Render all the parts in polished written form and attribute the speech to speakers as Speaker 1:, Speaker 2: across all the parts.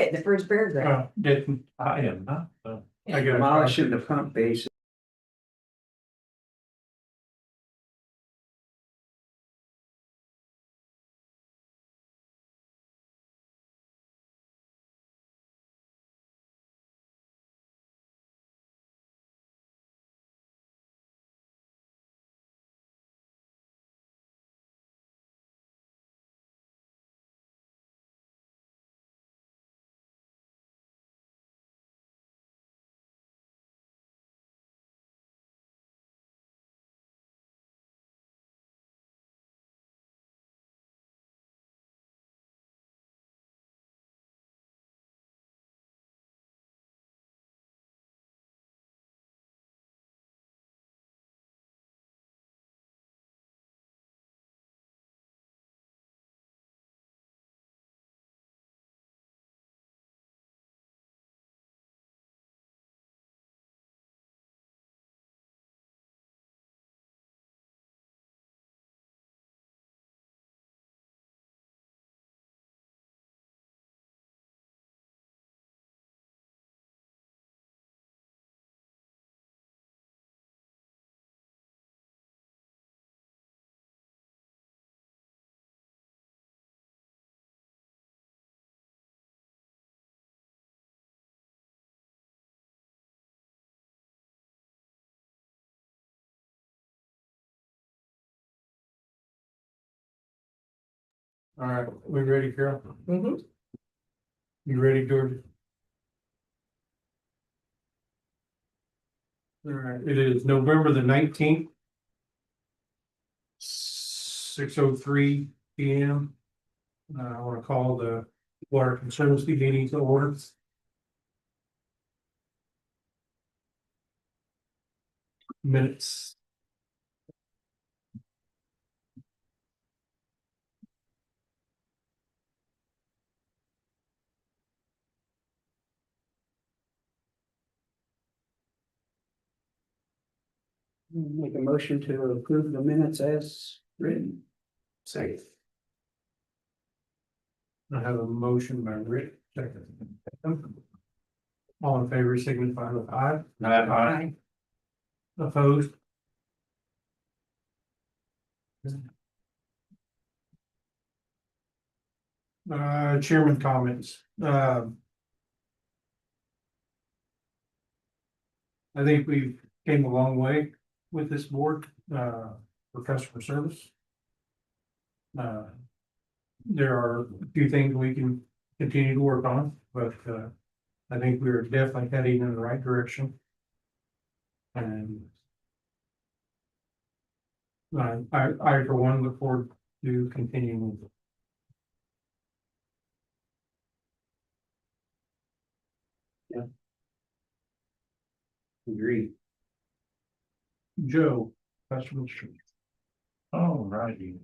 Speaker 1: it in the first paragraph.
Speaker 2: Didn't, I am not, I got
Speaker 3: Demolishing the pump base.
Speaker 2: all right, we ready, Carol?
Speaker 1: Mhm.
Speaker 2: You ready, George? All right, it is November the 19th. 6:03 p.m. I want to call the Water Conservancy meeting to order. Minutes.
Speaker 3: Make a motion to approve the minutes as written.
Speaker 2: Second. I have a motion by Rick, second. All in favor, signify with aye.
Speaker 1: Aye.
Speaker 2: Opposed? Chairman comments. I think we've came a long way with this board, for customer service. There are a few things we can continue to work on, but, I think we're definitely heading in the right direction. And I for one look forward to continuing.
Speaker 3: Agreed.
Speaker 2: Joe, customer service.
Speaker 4: All righty.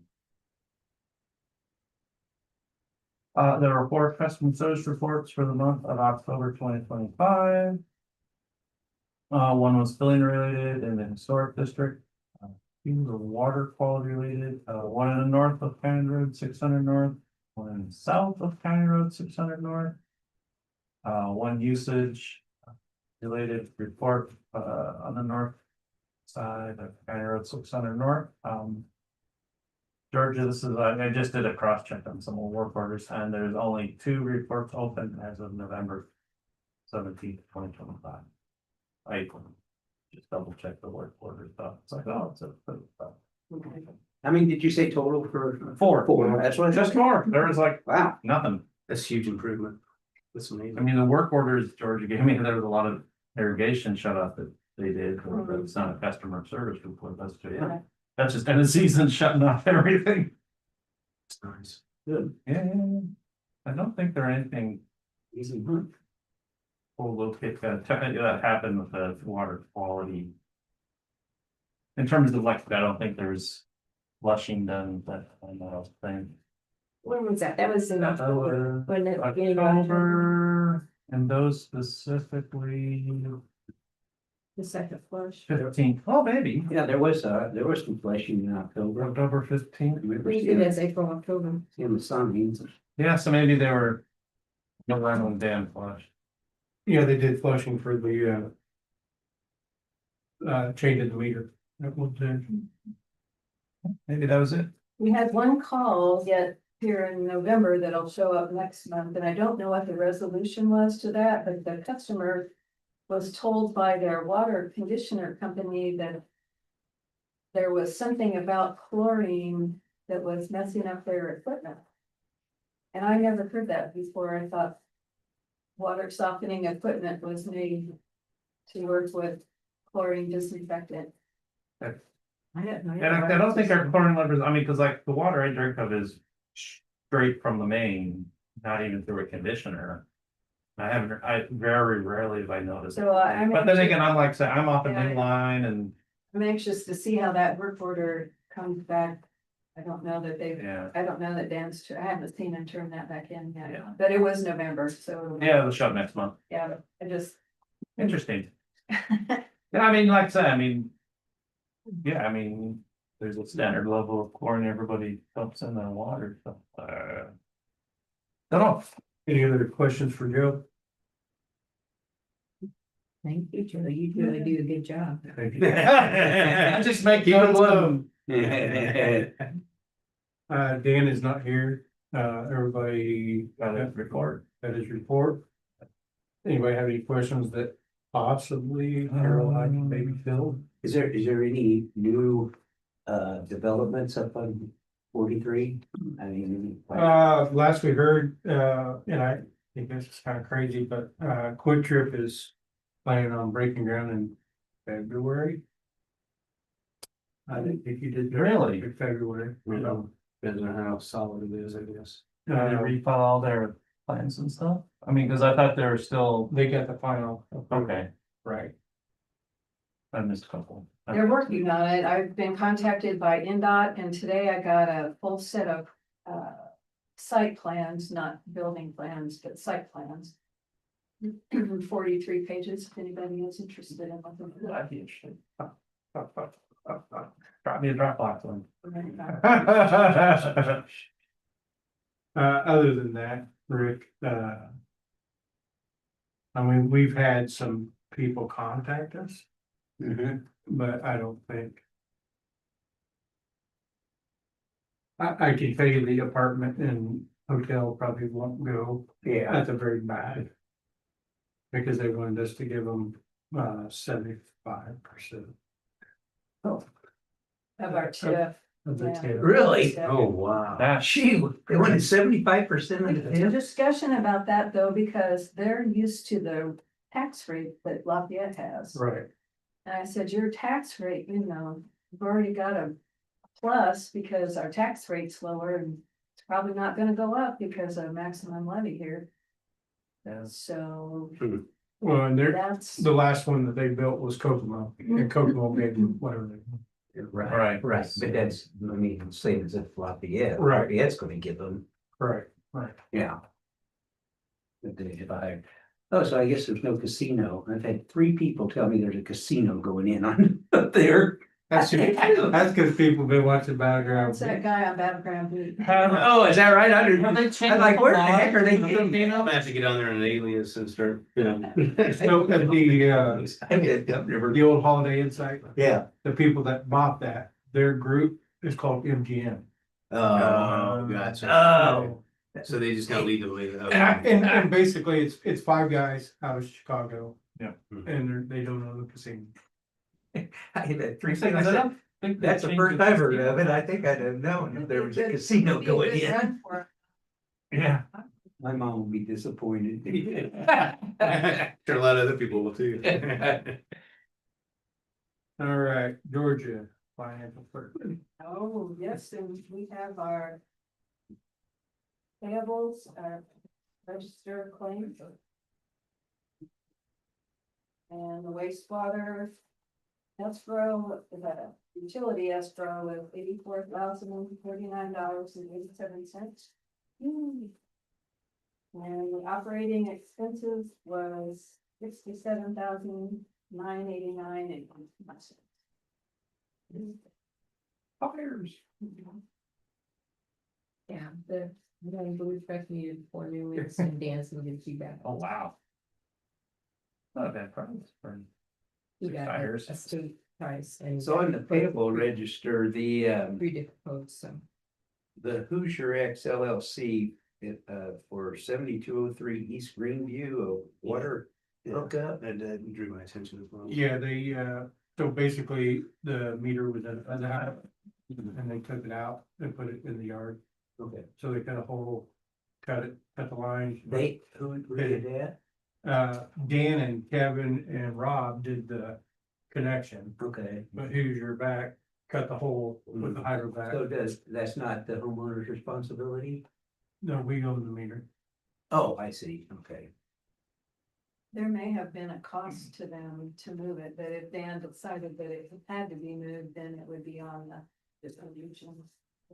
Speaker 4: There are 4 customer service reports for the month of October 2025. One was billing related in the historic district. 2 were water quality related, one in the north of County Road 600 North, one in the south of County Road 600 North. One usage related report on the north side of County Road 600 North. Georgia, this is, I just did a cross check on some work orders, and there's only 2 reports open as of November 17th, 2025. I just double check the work order stuff. It's like, oh, it's a.
Speaker 3: How many did you say total for?
Speaker 4: 4.
Speaker 3: 4, that's what.
Speaker 4: Just more. There was like
Speaker 3: Wow,
Speaker 4: nothing.
Speaker 3: that's huge improvement. That's amazing.
Speaker 4: I mean, the work orders Georgia gave me, there was a lot of irrigation shut off that they did, but it's not a customer service report. That's just,
Speaker 3: Yeah.
Speaker 4: that's just end of season shutting off everything.
Speaker 3: That's nice. Good.
Speaker 4: Yeah. I don't think there anything
Speaker 3: Easy.
Speaker 4: we'll locate that happened with the water quality. In terms of like, I don't think there's flushing done that kind of thing.
Speaker 1: When was that? That was in October. When it beginning of October,
Speaker 4: October, and those specifically
Speaker 1: the second flush.
Speaker 4: 15th. Oh, maybe
Speaker 3: Yeah, there was some flashing in October.
Speaker 4: October 15th.
Speaker 3: Remember
Speaker 1: We do
Speaker 3: seeing
Speaker 1: this April, October.
Speaker 3: the signs.
Speaker 4: Yeah, so maybe they were No random dam flush.
Speaker 2: Yeah, they did flushing for the changing the meter. That was
Speaker 4: Maybe that was it.
Speaker 1: We had one call yet here in November that'll show up next month, and I don't know what the resolution was to that, but the customer was told by their water conditioner company that there was something about chlorine that was messing up their equipment. And I never heard that before. I thought water softening equipment was made to work with chlorine disinfectant.
Speaker 4: Okay.
Speaker 1: I don't know.
Speaker 4: And I don't think our chlorine levels, I mean, cause like the water I drink of is straight from the main, not even through a conditioner. I very rarely have I noticed.
Speaker 1: So I'm.
Speaker 4: But then again, I'm like, say, I'm off a
Speaker 1: Yeah.
Speaker 4: new line and,
Speaker 1: I'm anxious to see how that work order comes back. I don't know that
Speaker 4: yeah,
Speaker 1: I don't know that Dan's, I haven't seen him turn that back in
Speaker 4: Yeah.
Speaker 1: yet, but it was November, so.
Speaker 4: yeah, it'll show up next month.
Speaker 1: Yeah, I just.
Speaker 4: Interesting. Yeah, I mean, like I said, I mean. Yeah, I mean, there's a standard level of chlorine everybody dumps in their water, so. Don't know.
Speaker 2: any other questions for Joe?
Speaker 1: Thank you, Joe. You really do a good job.
Speaker 4: I just make
Speaker 3: Keep it
Speaker 4: notes of.
Speaker 2: Dan is not here. Everybody
Speaker 4: Got it, record.
Speaker 2: got his report. Anybody have any questions that possibly Caroline maybe filled?
Speaker 3: Is there any new developments up on 43? I mean.
Speaker 2: Last we heard, and I think this is kind of crazy, but Quick Trip is planning on breaking ground in February. I think if you did.
Speaker 4: Really?
Speaker 2: in February.
Speaker 3: Depends on how solid it is, I guess.
Speaker 4: Did they refile all their plans and stuff? I mean, cause I thought they were still,
Speaker 2: They got the final. approval.
Speaker 4: okay,
Speaker 2: Right.
Speaker 4: I missed a couple.
Speaker 1: They're working on it. I've been contacted by NDOT and today I got a full set of site plans, not building plans, but site plans. 43 pages, if anybody is interested in looking at
Speaker 4: That'd be interesting. Drop me a Dropbox one.
Speaker 1: that.
Speaker 2: Other than that, Rick, I mean, we've had some people contact us, but I don't think. I can tell you the apartment and hotel probably won't go.
Speaker 3: Yeah.
Speaker 2: That's a very bad. Because they wanted us to give them 75%.
Speaker 1: Of our TIF.
Speaker 2: Of the
Speaker 1: Yeah.
Speaker 2: TIF.
Speaker 3: Really?
Speaker 1: Yeah.
Speaker 3: Oh, wow.
Speaker 4: That-
Speaker 3: Shoot, they wanted 75% of the
Speaker 1: There's a
Speaker 3: tip?
Speaker 1: discussion about that though, because they're used to the tax rate that Lafayette has.
Speaker 2: Right,
Speaker 1: And I said, your tax rate, you know, we've already got a plus because our tax rate's lower and it's probably not gonna go up because of maximum levy here.
Speaker 4: Yeah.
Speaker 1: So
Speaker 2: well, and
Speaker 1: that's,
Speaker 2: the last one that they built was Kokomo, and Kokomo gave them whatever they want.
Speaker 4: Right.
Speaker 3: Right, but that's, I mean, same as if Lafayette.
Speaker 2: Right.
Speaker 3: Lafayette's gonna give them,
Speaker 2: Right.
Speaker 3: yeah. But oh, so I guess there's no casino. I've had 3 people tell me there's a casino going in on up there.
Speaker 2: That's because people been watching Battleground.
Speaker 1: that's that guy on Battleground Beat.
Speaker 3: Oh, is that right?
Speaker 4: Have they changed
Speaker 3: I'm like,
Speaker 4: the
Speaker 3: where the
Speaker 4: laws
Speaker 3: heck are they
Speaker 4: in the
Speaker 3: getting?
Speaker 4: casino?
Speaker 5: I'm gonna have to get on there in an alias and start,
Speaker 2: So at the old Holiday Inn site,
Speaker 3: Yeah.
Speaker 2: the people that bought that, their group is called MGM.
Speaker 5: oh, gotcha.
Speaker 3: Oh.
Speaker 5: So they just kind of lead the way.
Speaker 2: And basically, it's 5 guys out of Chicago.
Speaker 4: Yeah.
Speaker 2: And they don't own the casino.
Speaker 3: I had 3
Speaker 4: I said,
Speaker 3: people.
Speaker 4: I don't think they
Speaker 3: That's the
Speaker 4: changed
Speaker 3: first
Speaker 4: the
Speaker 3: I've heard
Speaker 4: casino.
Speaker 3: of it. I think I'd have known if there was a
Speaker 1: Good-
Speaker 3: casino
Speaker 1: be a
Speaker 3: going
Speaker 1: good
Speaker 3: in.
Speaker 1: run for
Speaker 4: Yeah.
Speaker 3: My mom will be disappointed.
Speaker 5: Sure, a lot of other people will too.
Speaker 2: All right, Georgia, financial clerk.
Speaker 1: Oh, yes, and we have our payables, our register of claims. And the wastewater escrow, the utility escrow of $84,049.87. And the operating expenses was $67,989.81.
Speaker 2: Fires.
Speaker 1: Yeah, the
Speaker 6: Then Blue Truck needed 4 new weeks and Dan's gonna give feedback.
Speaker 4: Oh, wow. Not a bad price for.
Speaker 6: He got
Speaker 4: tires.
Speaker 6: a state price and.
Speaker 3: So on the payable register, the
Speaker 6: 3 different codes, so.
Speaker 3: the Hoosier X LLC. For 7203 East Greenview, a water hookup.
Speaker 5: That drew my attention as well.
Speaker 2: Yeah, they, so basically the meter was at the house and they took it out and put it in the yard.
Speaker 3: Okay,
Speaker 2: So they cut a hole, cut the line.
Speaker 3: who did that?
Speaker 2: Dan and Kevin and Rob did the connection,
Speaker 3: Okay,
Speaker 2: but Hoosier back, cut the hole with the hydro back.
Speaker 3: so that's not the homeowner's responsibility?
Speaker 2: No, we own the meter.
Speaker 3: Oh, I see, okay.
Speaker 1: There may have been a cost to them to move it, but if Dan decided that it had to be moved, then it would be on the distribution.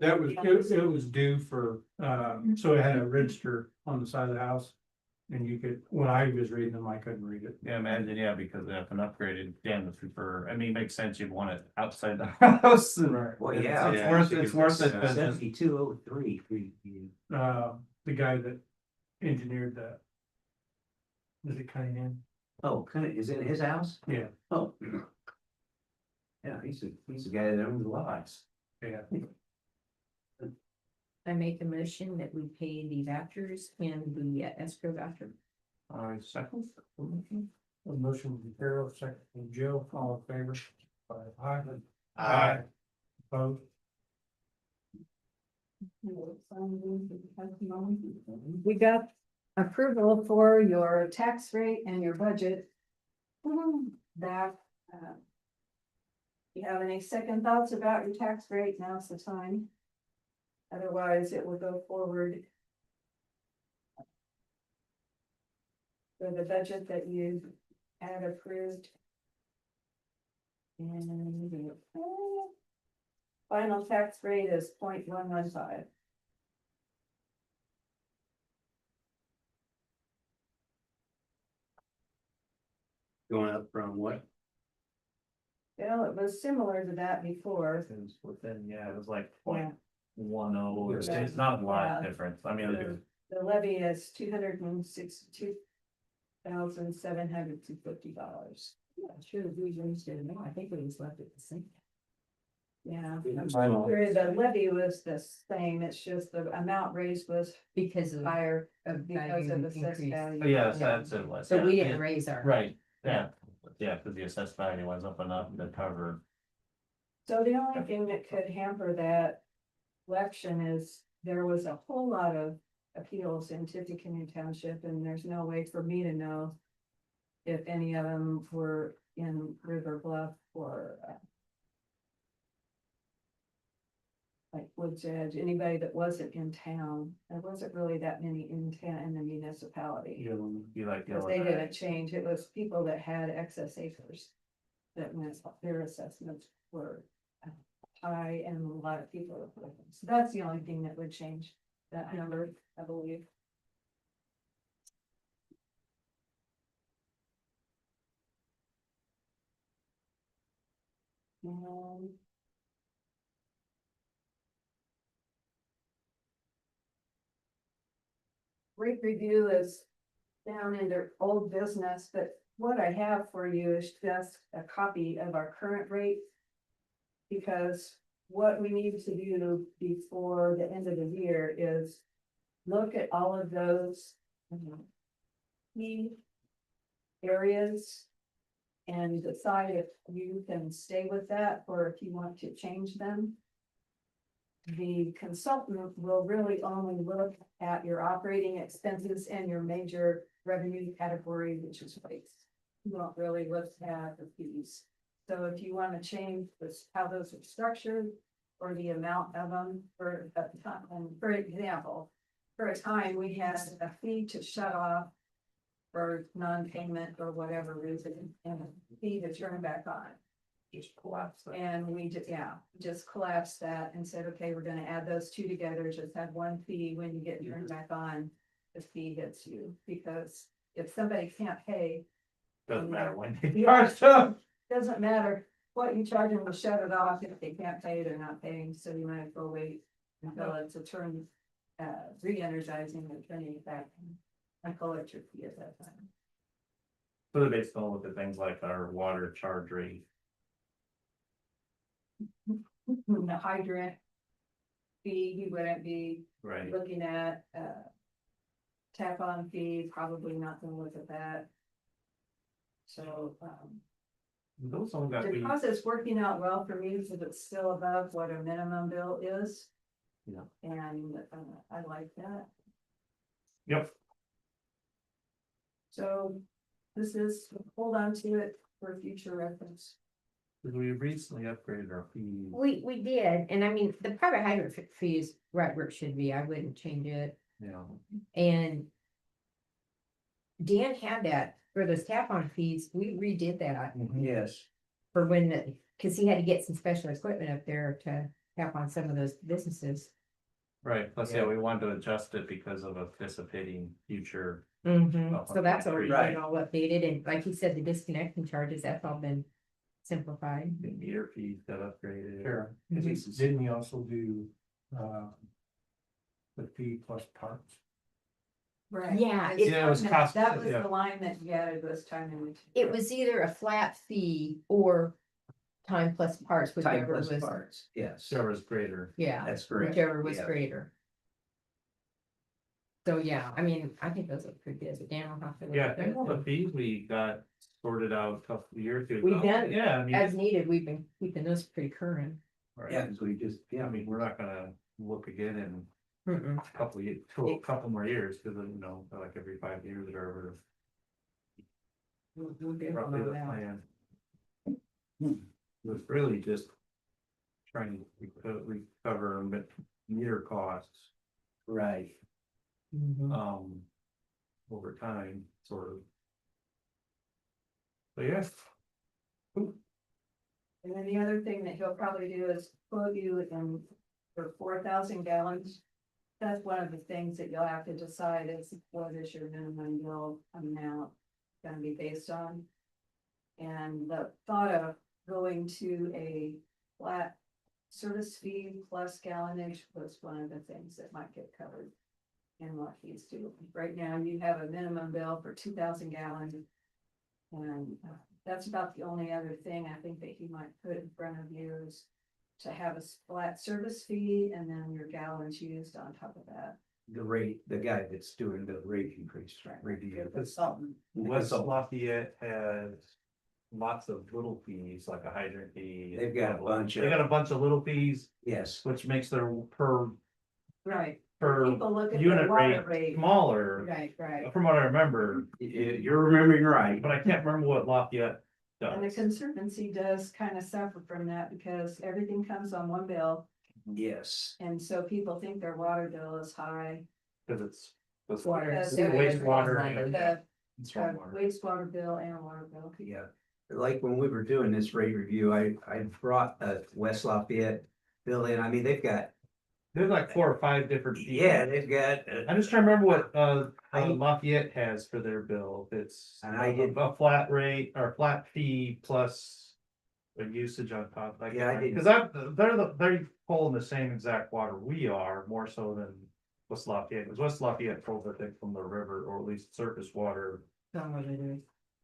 Speaker 2: That was, it was due for, so it had a register on the side of the house. And you could, when I was reading them, I couldn't read it.
Speaker 4: Yeah, imagine, yeah, because they have an upgraded, Dan would prefer, I mean, it makes sense, you'd want it outside the house. and
Speaker 3: Well,
Speaker 4: it's-
Speaker 3: yeah.
Speaker 4: It's
Speaker 5: Yeah,
Speaker 4: worth,
Speaker 5: you
Speaker 4: it's
Speaker 5: could
Speaker 4: worth
Speaker 5: fix
Speaker 4: it,
Speaker 5: that.
Speaker 4: but just-
Speaker 3: 7203.
Speaker 2: The guy that engineered that. Is it Cunningham?
Speaker 3: Oh, is it his house?
Speaker 2: Yeah,
Speaker 3: Oh. Yeah, he's the guy that owns the lots.
Speaker 2: yeah.
Speaker 6: I make a motion that we pay the vouchers and the escrow voucher.
Speaker 4: all right, second.
Speaker 2: A motion from Carol, second from Joe, all in favor? Aye.
Speaker 5: Aye.
Speaker 2: Opposed?
Speaker 1: We got approval for your tax rate and your budget. That, you have any second thoughts about your tax rate? Now's the time. Otherwise, it will go forward. For the budget that you had approved. And the final tax rate is 0.115.
Speaker 5: Going up from what?
Speaker 1: Well, it was similar to that before.
Speaker 4: It was within, yeah, it was like
Speaker 1: Yeah.
Speaker 4: 0.10, it's
Speaker 1: Yeah.
Speaker 4: it's not a lot
Speaker 1: Yeah.
Speaker 4: difference, I mean,
Speaker 1: The the levy is $262,750.
Speaker 6: I'm sure we raised it more. I think we just left it the same.
Speaker 1: Yeah.
Speaker 4: Final.
Speaker 1: The levy was the same, it's just the amount raised was
Speaker 6: Because of.
Speaker 1: higher
Speaker 6: Of
Speaker 1: because of
Speaker 6: value
Speaker 1: assessed
Speaker 6: increase.
Speaker 1: value.
Speaker 4: Oh, yeah, that's it was.
Speaker 6: So we
Speaker 4: yeah,
Speaker 6: didn't raise our.
Speaker 4: Right, yeah, because the assessed value was up enough to cover.
Speaker 1: So the only thing that could hamper that election is there was a whole lot of appeals in Tippecanoe Township, and there's no way for me to know if any of them were in River Bluff or like Woods Edge, anybody that wasn't in town. There wasn't really that many in town in the municipality.
Speaker 4: You'll be like.
Speaker 1: Because they didn't change, it was people that had excess acres. That went, their assessments were high and a lot of people. were living. So that's the only thing that would change that number, I believe. Rate review is down in their old business, but what I have for you is just a copy of our current rate. Because what we need to do before the end of the year is look at all of those key areas and decide if you can stay with that or if you want to change them. The consultant will really only look at your operating expenses and your major revenue category, which is rates. You won't really look at the fees. So if you want to change this, how those are structured or the amount of them for a time, and for example, for a time, we had a fee to shut off for non-payment or whatever reason, and a fee to turn back on.
Speaker 4: Just collapse that.
Speaker 1: And we just collapsed that and said, okay, we're gonna add those two together, just have one fee when you get turned back on. The fee hits you, because if somebody can't pay,
Speaker 4: Doesn't matter when.
Speaker 1: Yeah. doesn't matter what you charge them to shut it off, if they can't pay, they're not paying, so you might as well wait until it's a turn re-energizing and turning it back on collector fee at that time.
Speaker 4: So they basically look at things like our water charge rate.
Speaker 1: The hydrant fee, you wouldn't be
Speaker 4: Right.
Speaker 1: looking at, tap on fee, probably not gonna look at that. So,
Speaker 4: Those all got
Speaker 1: the
Speaker 4: we,
Speaker 1: process working out well for me because it's still above what a minimum bill is.
Speaker 3: Yeah.
Speaker 1: And, I like that.
Speaker 4: yep,
Speaker 1: So this is, hold on to it for future reference.
Speaker 4: we recently upgraded our fees.
Speaker 6: We did, and I mean, the private hydrant fee is right where it should be, I wouldn't change it,
Speaker 4: You know,
Speaker 6: and. Dan had that for those tap on fees, we redid that
Speaker 3: Yes,
Speaker 6: for when, cause he had to get some special equipment up there to tap on some of those businesses.
Speaker 4: right, plus,
Speaker 3: Yeah.
Speaker 4: yeah, we wanted to adjust it because of anticipating future.
Speaker 6: So that's already
Speaker 3: Right.
Speaker 6: been all updated, and like you said, the disconnecting charges, that's all been simplified.
Speaker 4: The meter fees got upgraded.
Speaker 2: Sure.
Speaker 6: Mhm.
Speaker 2: Didn't you also do, the fee plus parts?
Speaker 1: Right.
Speaker 6: Yeah,
Speaker 1: It's
Speaker 4: Yeah, it was
Speaker 1: time
Speaker 4: cost-
Speaker 1: that was
Speaker 4: yeah.
Speaker 1: the line that you added was time and material.
Speaker 6: It was either a flat fee or time plus parts,
Speaker 3: time
Speaker 6: whichever
Speaker 3: plus
Speaker 6: was,
Speaker 3: parts, yes,
Speaker 4: Whichever is greater.
Speaker 6: yeah,
Speaker 3: that's correct.
Speaker 6: whichever was
Speaker 3: Yeah.
Speaker 6: greater. So, yeah, I mean, I think those look pretty good, but Dan will have to. look
Speaker 4: Yeah, I
Speaker 6: at
Speaker 4: think all
Speaker 6: those.
Speaker 4: the fees we got sorted out a couple of years ago.
Speaker 6: We've done-
Speaker 4: Yeah, I mean,
Speaker 6: As needed, we've been keeping those pretty current.
Speaker 4: right.
Speaker 3: Yeah, because we just,
Speaker 4: I
Speaker 3: yeah,
Speaker 4: mean, we're not gonna look again in
Speaker 6: Mm-mm.
Speaker 4: a couple of, a couple more years, because you know, like every 5 years or whatever.
Speaker 6: We'll get on
Speaker 4: Roughly the
Speaker 6: that.
Speaker 4: plan. It was really just trying to recover meter costs,
Speaker 3: right.
Speaker 6: Mhm.
Speaker 4: over time, sort of. But yes.
Speaker 1: And then the other thing that he'll probably do is quote you in for 4,000 gallons. That's one of the things that you'll have to decide is what is your minimum bill amount gonna be based on? And the thought of going to a flat service fee plus gallonage was one of the things that might get covered in what he's doing. Right now, you have a minimum bill for 2,000 gallons. And that's about the only other thing I think that he might put in front of you is to have a flat service fee and then your gallons used on top of that.
Speaker 3: The rate, the guy that's doing the rate increase review.
Speaker 1: The consultant.
Speaker 4: West Lafayette has lots of little fees, like a hydrant fee.
Speaker 3: They've got a bunch
Speaker 4: They got
Speaker 3: of,
Speaker 4: a bunch of little fees,
Speaker 3: yes,
Speaker 4: which makes their per
Speaker 1: Right.
Speaker 4: per
Speaker 1: People look at the
Speaker 4: unit
Speaker 1: water
Speaker 4: rate
Speaker 1: rate.
Speaker 4: smaller,
Speaker 1: Right.
Speaker 4: from what I remember,
Speaker 3: you're remembering right.
Speaker 4: but I can't remember what Lafayette
Speaker 1: And the
Speaker 4: does.
Speaker 1: Conservancy does kind of suffer from that because everything comes on one bill.
Speaker 3: Yes,
Speaker 1: And so people think their water bill is high.
Speaker 4: Cause it's.
Speaker 6: Water.
Speaker 1: Because
Speaker 4: The wastewater
Speaker 6: and-
Speaker 4: and
Speaker 1: The
Speaker 4: stormwater.
Speaker 1: wastewater bill and water bill.
Speaker 3: yeah. Like when we were doing this rate review, I brought a West Lafayette bill in. I mean, they've got,
Speaker 4: There's like 4 or 5 different. fees.
Speaker 3: yeah, they've got.
Speaker 4: I'm just trying to remember what
Speaker 3: I-
Speaker 4: Lafayette has for their bill. It's
Speaker 3: And I did-
Speaker 4: a flat rate or flat fee plus a usage on top.
Speaker 3: Yeah, I did.
Speaker 4: Because they're pulling the same exact water we are, more so than West Lafayette. Because West Lafayette pulls, I think, from the river or at least surface water.
Speaker 6: Some of it is.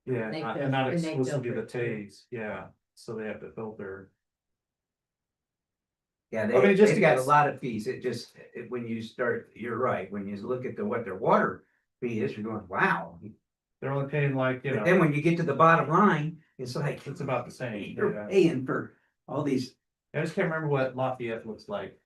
Speaker 4: Yeah,
Speaker 6: They
Speaker 4: and not
Speaker 6: and they
Speaker 4: exclusively the
Speaker 6: filter it too.
Speaker 4: Tays. Yeah, so they have to filter.
Speaker 3: Yeah,
Speaker 4: I mean, just
Speaker 3: they've
Speaker 4: to
Speaker 3: got a
Speaker 4: get-
Speaker 3: lot of fees. It just, when you start, you're right, when you look at what their water fee is, you're going, wow.
Speaker 4: They're only paying like, you
Speaker 3: But then
Speaker 4: know,
Speaker 3: when you get to the bottom line, it's like.
Speaker 4: it's about the same.
Speaker 3: You're
Speaker 4: Yeah.
Speaker 3: paying for all these,
Speaker 4: I just can't remember what Lafayette looks like.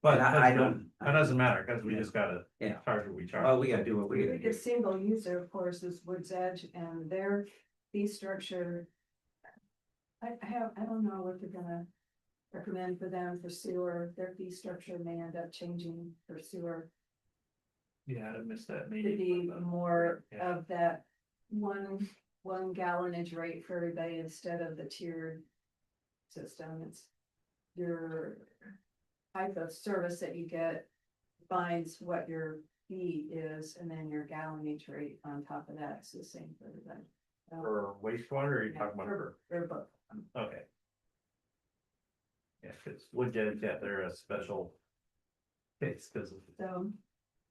Speaker 4: But
Speaker 3: And I don't-
Speaker 4: that doesn't matter, because we just gotta
Speaker 3: Yeah.
Speaker 4: charge what we charge.
Speaker 3: well, we gotta do what we
Speaker 1: The
Speaker 3: gotta do.
Speaker 1: biggest single user, of course, is Woods Edge and their fee structure. I don't know what they're gonna recommend for them for sewer. Their fee structure may end up changing for sewer.
Speaker 4: Yeah, I missed that
Speaker 1: To
Speaker 4: meeting.
Speaker 1: be more
Speaker 4: Yeah.
Speaker 1: of that one gallonage rate for everybody instead of the tiered system. It's your type of service that you get defines what your fee is, and then your gallonage rate on top of that is the same for everybody.
Speaker 4: For wastewater, or are you
Speaker 1: Yeah,
Speaker 4: talking about
Speaker 1: for both.
Speaker 4: okay. Yeah, cause Wood Edge, yeah, they're a special case, because of
Speaker 1: So,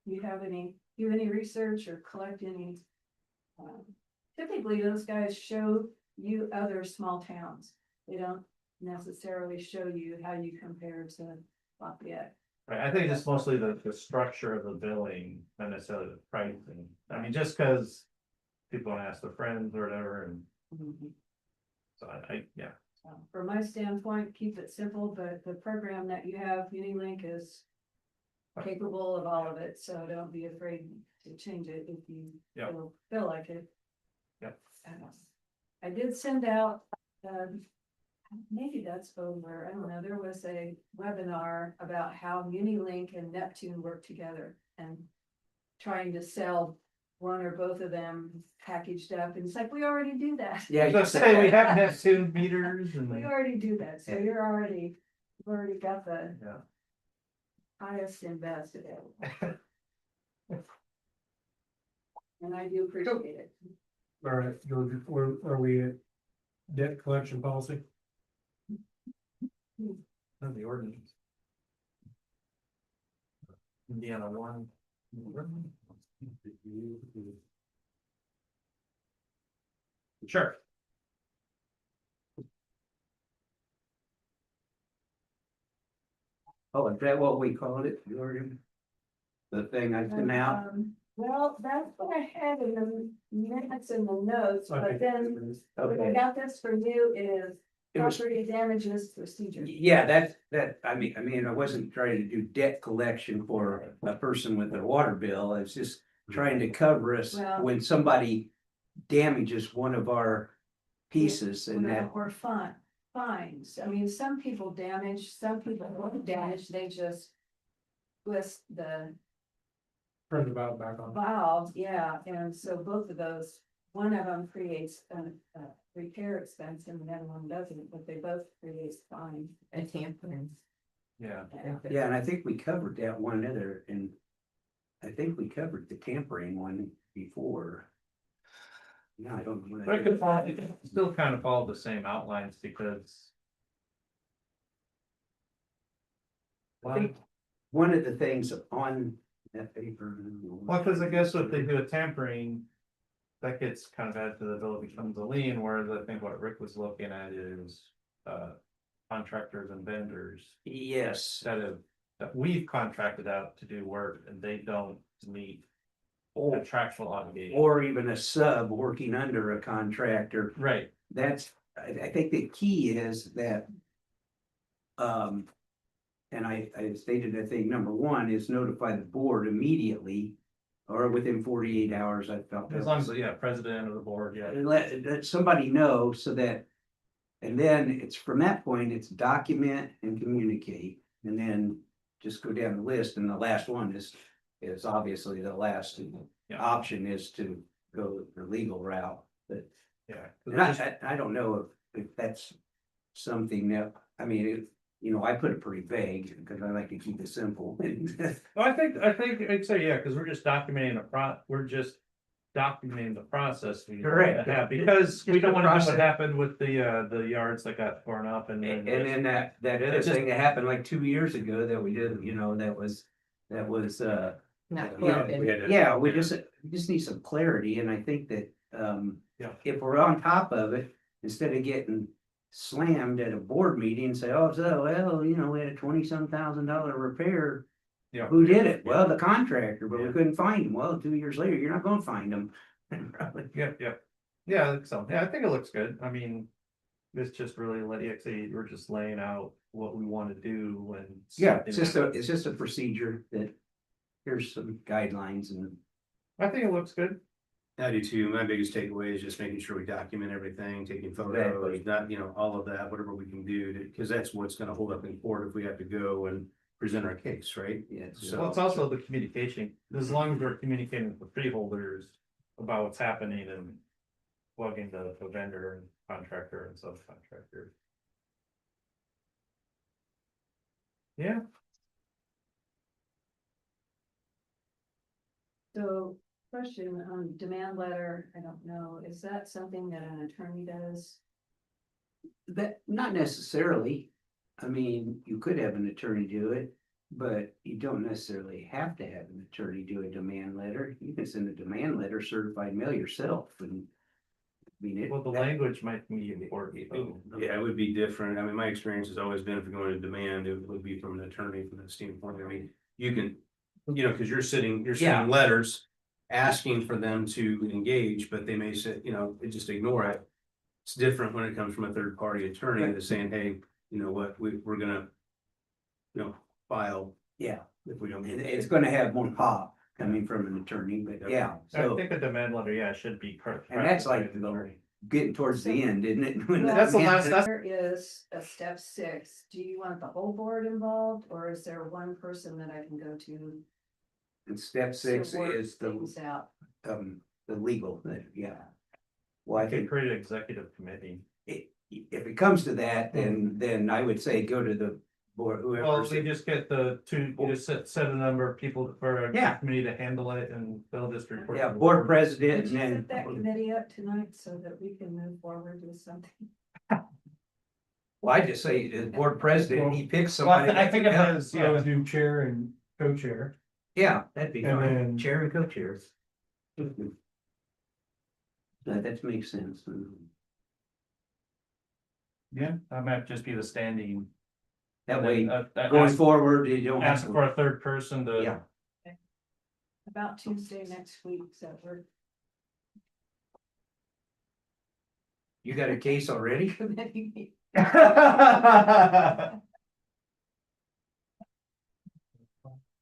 Speaker 1: do any research or collect any? Typically, those guys show you other small towns. They don't necessarily show you how you compare to Lafayette.
Speaker 4: right, I think it's mostly the structure of the billing, not necessarily the pricing. I mean, just because people want to ask their friends or whatever, and so yeah.
Speaker 1: From my standpoint, keep it simple, but the program that you have, Unilink, is capable of all of it, so don't be afraid to change it if you
Speaker 4: Yeah.
Speaker 1: feel like it.
Speaker 4: Yep.
Speaker 1: I did send out, maybe that's over, I don't know, there was a webinar about how Unilink and Neptune work together and trying to sell one or both of them packaged up, and it's like, we already do that.
Speaker 3: Yeah,
Speaker 4: So say we haven't had 2 meters and.
Speaker 1: We already do that, so you've already got the
Speaker 4: Yeah.
Speaker 1: highest and best available. And I do appreciate it.
Speaker 2: All right, where are we at? Debt collection policy?
Speaker 4: Of the ordinance. Indiana one. Sure.
Speaker 3: Oh, is that what we called it, Jordan? The thing I sent out?
Speaker 1: Well, that's what I had in the minutes and the notes, but then what I
Speaker 3: Okay,
Speaker 1: got this from you is
Speaker 3: it was,
Speaker 1: property damages procedure.
Speaker 3: yeah, I mean, I wasn't trying to do debt collection for a person with a water bill. I was just trying to cover us
Speaker 1: Well-
Speaker 3: when somebody damages one of our pieces and that.
Speaker 1: Or fines. I mean, some people damage, some people don't damage, they just twist the
Speaker 2: Turn the valve back on.
Speaker 1: valve, yeah, and so both of those, one of them creates a repair expense and the other one doesn't, but they both create fine.
Speaker 6: A tampering.
Speaker 4: Yeah.
Speaker 3: Yeah, and I think we covered that one other, and I think we covered the tampering one before. No, I don't know.
Speaker 4: But it could still kind of follow the same outlines because.
Speaker 3: I think one of the things on that paper.
Speaker 4: Well, because I guess if they do a tampering, that gets kind of added to the bill, it becomes a lien, whereas I think what Rick was looking at is contractors and vendors
Speaker 3: Yes,
Speaker 4: that we've contracted out to do work and they don't meet
Speaker 3: or,
Speaker 4: contractual obligations.
Speaker 3: or even a sub working under a contractor.
Speaker 4: Right,
Speaker 3: That's, I think the key is that. And I stated, I think, number one is notify the board immediately. Or within 48 hours, I felt.
Speaker 4: as long as, yeah, president of the board, yeah.
Speaker 3: And let somebody know so that. And then it's from that point, it's document and communicate, and then just go down the list, and the last one is obviously the last
Speaker 4: Yeah.
Speaker 3: option is to go the legal route, but.
Speaker 4: Yeah.
Speaker 3: And I don't know if that's something that, I mean, I put it pretty vague, because I like to keep it simple.
Speaker 4: Well, I think I'd say, yeah, because we're just documenting the process. We
Speaker 3: Correct.
Speaker 4: have, because we
Speaker 3: Just
Speaker 4: don't
Speaker 3: the
Speaker 4: want to know
Speaker 3: process.
Speaker 4: what happened with the yards that got torn up and
Speaker 3: And
Speaker 4: then.
Speaker 3: then that other
Speaker 4: It's just-
Speaker 3: thing that happened like 2 years ago that we did, that was.
Speaker 6: Not
Speaker 3: Yeah,
Speaker 6: quite.
Speaker 3: Yeah, we just need some clarity, and I think that,
Speaker 4: Yeah.
Speaker 3: if we're on top of it, instead of getting slammed at a board meeting and say, oh, so, well, we had a $20-some thousand repair.
Speaker 4: Yeah.
Speaker 3: Who did it? Well, the contractor, but we
Speaker 4: Yeah.
Speaker 3: couldn't find him. Well, 2 years later, you're not gonna find him.
Speaker 4: Yep, yep. Yeah, I think so. Yeah, I think it looks good. I mean, it's just really we're just laying out what we want to do when.
Speaker 3: Yeah,
Speaker 4: something
Speaker 3: it's
Speaker 4: happens.
Speaker 3: just a procedure that, here's some guidelines and.
Speaker 4: I think it looks good.
Speaker 5: I do too. My biggest takeaway is just making sure we document everything, taking photos,
Speaker 3: Exactly.
Speaker 5: not, all of that, whatever we can do to, because that's what's gonna hold up in court if we have to go and present our case, right?
Speaker 3: Yeah,
Speaker 5: So-
Speaker 4: Well, it's also the communication, as long as we're communicating with the freeholders about what's happening and plugging the vendor and contractor and subcontractor. Yeah,
Speaker 1: So, question on demand letter, I don't know, is that something that an attorney does?
Speaker 3: But not necessarily. I mean, you could have an attorney do it. But you don't necessarily have to have an attorney do a demand letter. You can send a demand letter certified mail yourself and. I mean, it.
Speaker 4: Well, the language might be important. though.
Speaker 5: Yeah, it would be different. I mean, my experience has always been if you're going to demand, it would be from an attorney from that standpoint. I mean, you can, because you're sending letters asking for them to engage, but they may say, they just ignore it. It's different when it comes from a third party attorney that's saying, hey, you know what, we're gonna, file
Speaker 3: Yeah,
Speaker 5: if we don't.
Speaker 3: it's gonna have more pop coming from an attorney, but yeah,
Speaker 4: I
Speaker 3: so
Speaker 4: think a demand letter, yeah, should be correct.
Speaker 3: And that's like getting towards the end, isn't it? When
Speaker 4: That's the last, that's,
Speaker 1: There is a step 6. Do you want the whole board involved, or is there one person that I can go to?
Speaker 3: And step
Speaker 1: to
Speaker 3: 6
Speaker 1: work
Speaker 3: is
Speaker 1: things out?
Speaker 3: the legal, yeah. Well, I
Speaker 4: I could
Speaker 3: think
Speaker 4: create an executive committee.
Speaker 3: if it comes to that, then I would say go to the board,
Speaker 4: Well,
Speaker 3: whoever.
Speaker 4: we just get you just set a number of people for a
Speaker 3: Yeah.
Speaker 4: committee to handle it and fill this report.
Speaker 3: Yeah, board president
Speaker 1: Would
Speaker 3: and
Speaker 1: you
Speaker 3: then.
Speaker 1: set that committee up tonight so that we can move forward with something?
Speaker 3: Well, I just say the board president, he picks
Speaker 2: Well,
Speaker 3: somebody.
Speaker 2: I think it
Speaker 3: Yeah,
Speaker 2: has, I would do chair and co-chair.
Speaker 3: Yeah, that'd be
Speaker 2: And
Speaker 3: fine,
Speaker 2: then-
Speaker 3: chair and co-chair. That makes sense.
Speaker 4: Yeah, that might just be the standing.
Speaker 3: That way,
Speaker 4: Going
Speaker 3: going forward, you don't have
Speaker 4: ask
Speaker 3: to.
Speaker 4: for a third person to.
Speaker 3: Yeah,
Speaker 1: About Tuesday next week, so we're.
Speaker 3: you got a case already?
Speaker 1: committee meeting.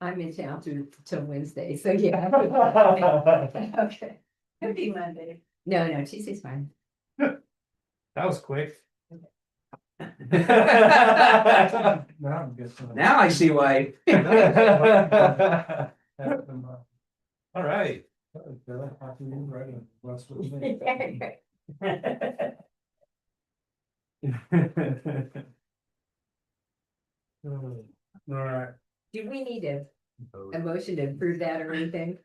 Speaker 6: I'm in town till Wednesday, so yeah.
Speaker 1: Okay, could be Monday.
Speaker 6: No, Tuesday's fine.
Speaker 2: That was quick. Now I'm guessing.
Speaker 3: Now I see why.
Speaker 4: All right.
Speaker 2: Alright,
Speaker 6: Do we need a motion to approve that or anything?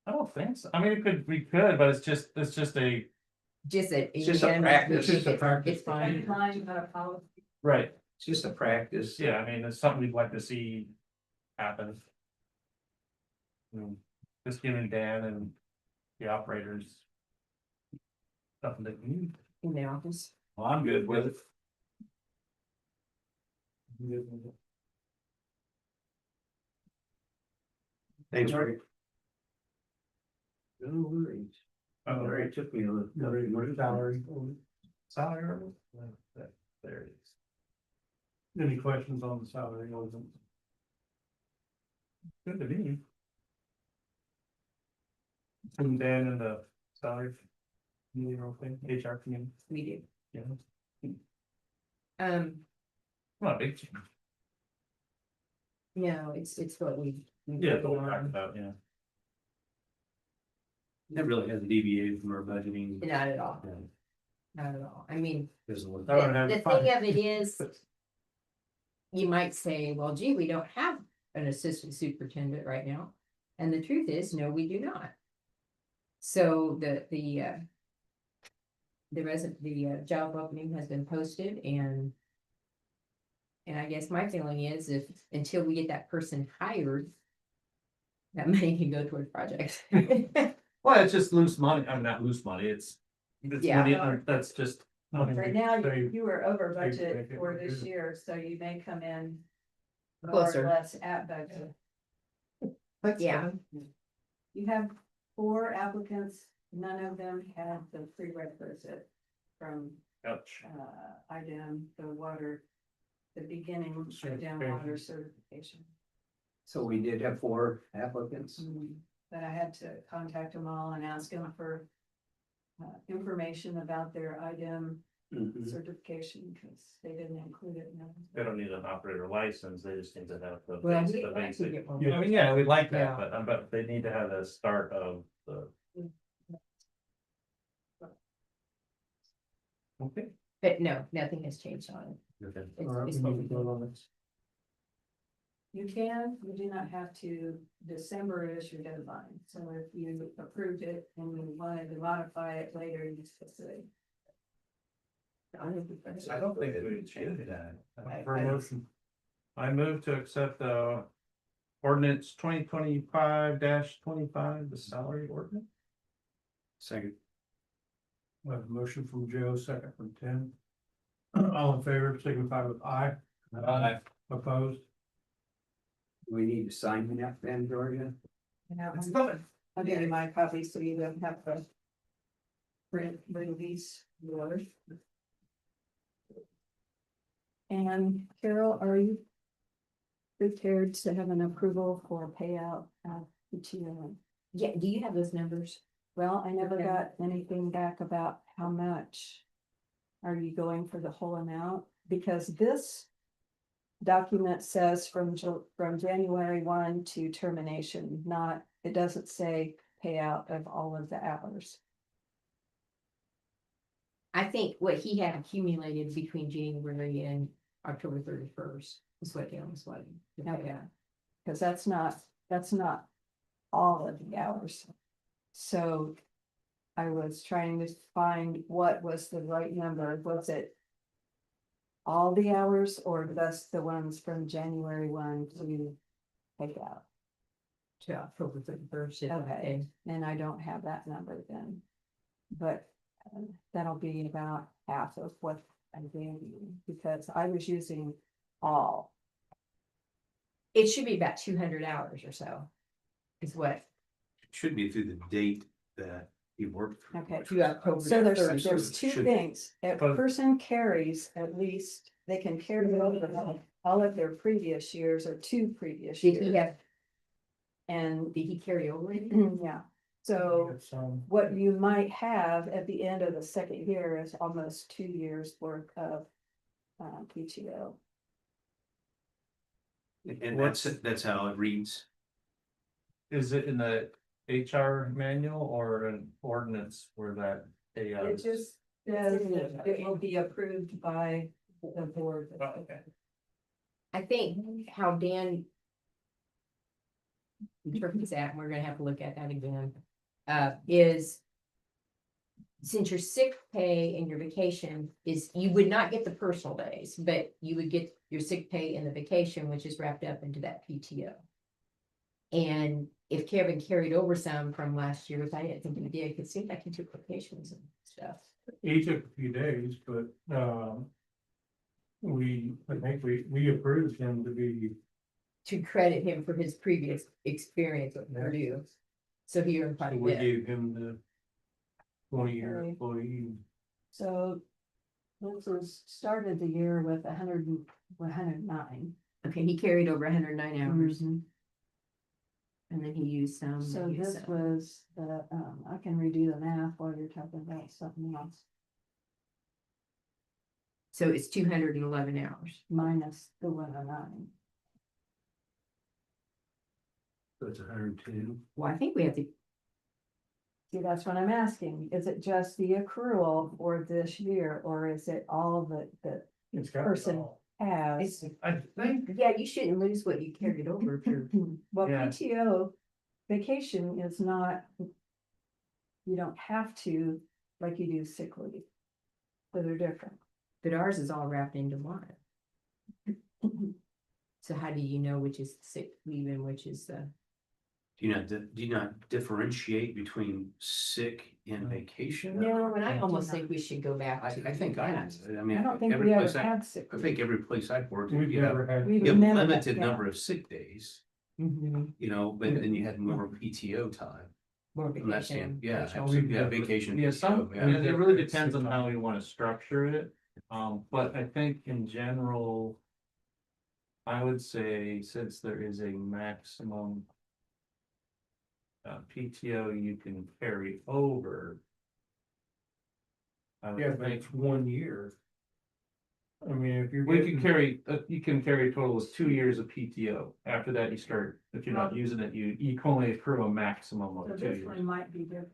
Speaker 4: I don't think so. I mean, we could, but it's just a,
Speaker 6: Just a.
Speaker 3: It's just a practice.
Speaker 4: It's just a practice.
Speaker 6: It's fine.
Speaker 1: Line about a policy.
Speaker 4: right.
Speaker 3: It's just a practice.
Speaker 4: Yeah, I mean, it's something we'd like to see happen. Just giving Dan and the operators. Something that we need.
Speaker 6: In the office.
Speaker 4: Well, I'm good with it.
Speaker 5: Thanks, Rick.
Speaker 3: No worries. It took me a little.
Speaker 2: salary.
Speaker 4: Salary ordinance? There it is.
Speaker 2: Any questions on the salary?
Speaker 4: Good to be. And Dan and the salary. HR community.
Speaker 6: We do.
Speaker 4: Yeah.
Speaker 6: Um,
Speaker 4: Not a big change.
Speaker 6: no, it's what we.
Speaker 4: Yeah, but we talked about, yeah.
Speaker 5: That really hasn't deviated from our budgeting.
Speaker 6: Not at all. Not at all. I mean,
Speaker 5: Doesn't look-
Speaker 6: the thing of it is. You might say, well, gee, we don't have an assistant superintendent right now. And the truth is, no, we do not. So the job opening has been posted and. And I guess my feeling is if, until we get that person hired. That money can go towards projects.
Speaker 4: Well, it's just loose money. I'm not loose money. It's
Speaker 6: Yeah.
Speaker 4: money, that's just.
Speaker 1: Right now,
Speaker 2: So
Speaker 1: you were over
Speaker 2: so you
Speaker 1: budget
Speaker 2: make it
Speaker 1: for
Speaker 2: look
Speaker 1: this
Speaker 2: good.
Speaker 1: year, so you may come in. More
Speaker 6: Closer.
Speaker 1: or less at budget.
Speaker 6: But yeah,
Speaker 1: You have 4 applicants, none of them had the prerequisite from
Speaker 4: Ouch.
Speaker 1: IDEM, the water. The beginning IDEM water certification.
Speaker 3: So we did have 4 applicants.
Speaker 1: But I had to contact them all and ask them for. Information about their IDEM
Speaker 3: Mhm.
Speaker 1: certification, because they didn't include it in them.
Speaker 4: They don't need an operator license. They just need to have the.
Speaker 6: well,
Speaker 4: basic-
Speaker 6: we
Speaker 4: the
Speaker 6: like to
Speaker 4: basic.
Speaker 6: get one.
Speaker 4: I mean, yeah, we'd like
Speaker 6: Yeah.
Speaker 4: that, but they need to have the start of the. Okay.
Speaker 6: But no, nothing has changed on it.
Speaker 5: Okay.
Speaker 6: It's what we do.
Speaker 1: You you do not have to, December is your deadline, so if you approved it and you wanted to modify it later, you just say.
Speaker 4: I don't think that we would change that.
Speaker 2: For a motion.
Speaker 4: I move to accept the ordinance 2025-25, the salary ordinance.
Speaker 5: Second.
Speaker 2: We have a motion from Joe, second from Tim. All in favor, signify with aye.
Speaker 4: Aye.
Speaker 2: Opposed?
Speaker 3: We need to sign that then, Georgia.
Speaker 4: It's coming.
Speaker 1: I'll give you my copy so you don't have to bring these yours. And Carol, are you prepared to have an approval for payout of PTO?
Speaker 6: Yeah, do you have those numbers?
Speaker 1: Well, I never
Speaker 6: Okay.
Speaker 1: got anything back about how much. Are you going for the whole amount? Because this document says from January 1 to termination, not, it doesn't say payout of all of the hours.
Speaker 6: I think what he had accumulated between January and October 31st is what Dale was wanting.
Speaker 1: Okay. Because that's not all of the hours. So I was trying to find what was the right number. Was it all the hours or just the ones from January 1 to take out?
Speaker 6: To October 31st.
Speaker 1: Okay, and I don't have that number then. But that'll be about half of what I gave you because I was using all.
Speaker 6: It should be about 200 hours or so. Is what,
Speaker 5: It should be through the date that he worked. for.
Speaker 1: Okay.
Speaker 6: to October.
Speaker 1: So there's
Speaker 6: 31st.
Speaker 1: two
Speaker 5: Should-
Speaker 1: things. If a
Speaker 4: But-
Speaker 1: person carries at least, they can carry over all of their previous years or 2 previous
Speaker 6: Did he
Speaker 1: years.
Speaker 6: have,
Speaker 1: And
Speaker 6: did he carry over?
Speaker 1: yeah, so
Speaker 2: It's,
Speaker 1: what you might have at the end of the second year is almost 2 years worth of PTO.
Speaker 5: And that's how it reads.
Speaker 4: Is it in the HR manual or an ordinance where that?
Speaker 1: It just says that it will be approved by the board.
Speaker 4: Okay.
Speaker 6: I think how Dan interprets that, and we're gonna have to look at that again, is since your sick pay and your vacation is, you would not get the personal days, but you would get your sick pay and the vacation, which is wrapped up into that PTO. And if Kevin carried over some from last year, which I didn't think he did, because it seemed like he took vacations and stuff.
Speaker 2: he took a few days, but, I think we approved him to be,
Speaker 6: To credit him for his previous experience at Purdue. So he earned quite a
Speaker 2: we
Speaker 6: bit.
Speaker 2: gave him the 20-year
Speaker 1: Okay.
Speaker 2: employee.
Speaker 1: So this was started the year with 109.
Speaker 6: Okay, he carried over 109 hours,
Speaker 1: Mhm.
Speaker 6: and then he used some.
Speaker 1: So
Speaker 6: he used
Speaker 1: this
Speaker 6: some.
Speaker 1: was the, I can redo the math while you're talking about something else,
Speaker 6: So it's 211 hours.
Speaker 1: minus the 109.
Speaker 5: So it's 102.
Speaker 6: Well, I think we have to,
Speaker 1: See, that's what I'm asking. Is it just the accrual for this year, or is it all that
Speaker 2: It's got.
Speaker 1: person has?
Speaker 4: I think,
Speaker 6: yeah, you shouldn't lose what you carried over if you're.
Speaker 1: Well,
Speaker 4: Yeah.
Speaker 1: PTO vacation is not. You don't have to, like you do sick leave. So they're different.
Speaker 6: But ours is all wrapped into one. So how do you know which is sick leave and which is the?
Speaker 5: Do you not differentiate between sick and vacation?
Speaker 6: No, and I almost think we should go back
Speaker 5: I
Speaker 6: to.
Speaker 5: think
Speaker 6: that.
Speaker 5: I mean.
Speaker 1: I don't think
Speaker 5: every
Speaker 1: we ever
Speaker 5: place
Speaker 1: had sick.
Speaker 5: I think every place I've worked,
Speaker 2: We've
Speaker 5: you have,
Speaker 2: never had.
Speaker 1: We've
Speaker 5: you have
Speaker 1: never had-
Speaker 5: limited
Speaker 1: yeah.
Speaker 5: number of sick days,
Speaker 1: Mhm.
Speaker 5: you know, but then you had more PTO time.
Speaker 6: More
Speaker 5: From that
Speaker 6: vacation.
Speaker 5: stand, yeah,
Speaker 6: vacation.
Speaker 5: absolutely, yeah, vacation.
Speaker 4: yeah, some,
Speaker 5: PTO, yeah.
Speaker 4: it really depends on how you wanna structure it, but I think in general. I would say since there is a maximum. PTO you can carry over. I would
Speaker 2: Yeah, but
Speaker 4: think
Speaker 2: it's 1 year. I mean, if you're.
Speaker 4: we
Speaker 2: getting-
Speaker 4: can carry, you can carry a total of 2 years of PTO. After that, you start, if you're not using it, you can only accrue a maximum
Speaker 1: So
Speaker 4: of 2
Speaker 1: this
Speaker 4: years.
Speaker 1: one might be different.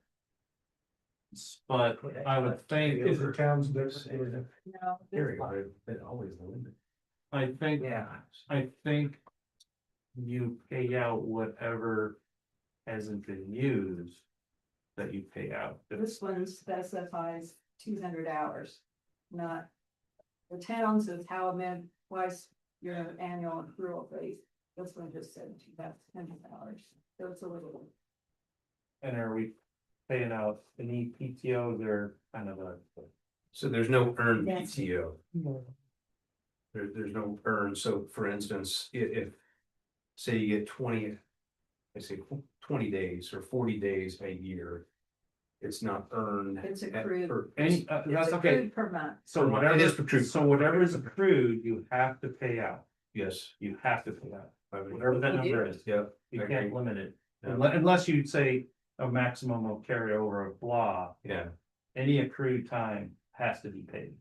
Speaker 4: But I would think,
Speaker 2: Is the town's different?
Speaker 1: No, this
Speaker 5: Carry
Speaker 1: one.
Speaker 5: over, but always the limit.
Speaker 4: I think,
Speaker 3: Yeah.
Speaker 4: I think. You pay out whatever hasn't been used. That you pay out.
Speaker 1: This one specifies 200 hours, not. The towns is how many, twice your annual accrual rate. This one just said $2,100, so it's a little.
Speaker 4: And are we paying out any PTOs or kind of a?
Speaker 5: So there's no earned
Speaker 6: That's-
Speaker 5: PTO. There's no earn, so for instance, if, say you get 20, I say 20 days or 40 days a year. It's not earned.
Speaker 1: It's
Speaker 5: at-
Speaker 1: accrued.
Speaker 5: for-
Speaker 4: Any,
Speaker 1: It's
Speaker 4: that's okay.
Speaker 1: accrued per month.
Speaker 4: So
Speaker 5: Per month.
Speaker 4: whatever,
Speaker 5: It is accrued.
Speaker 4: so whatever is accrued, you have to pay out.
Speaker 5: Yes.
Speaker 4: You have to pay out.
Speaker 5: I mean,
Speaker 4: Whatever that
Speaker 6: You do.
Speaker 4: number is.
Speaker 5: Yeah.
Speaker 4: You
Speaker 5: I
Speaker 4: can't
Speaker 5: agree.
Speaker 4: limit it.
Speaker 5: Yeah.
Speaker 4: Unless you say a maximum of carryover of blah,
Speaker 5: Yeah,
Speaker 4: any accrued time has to be paid.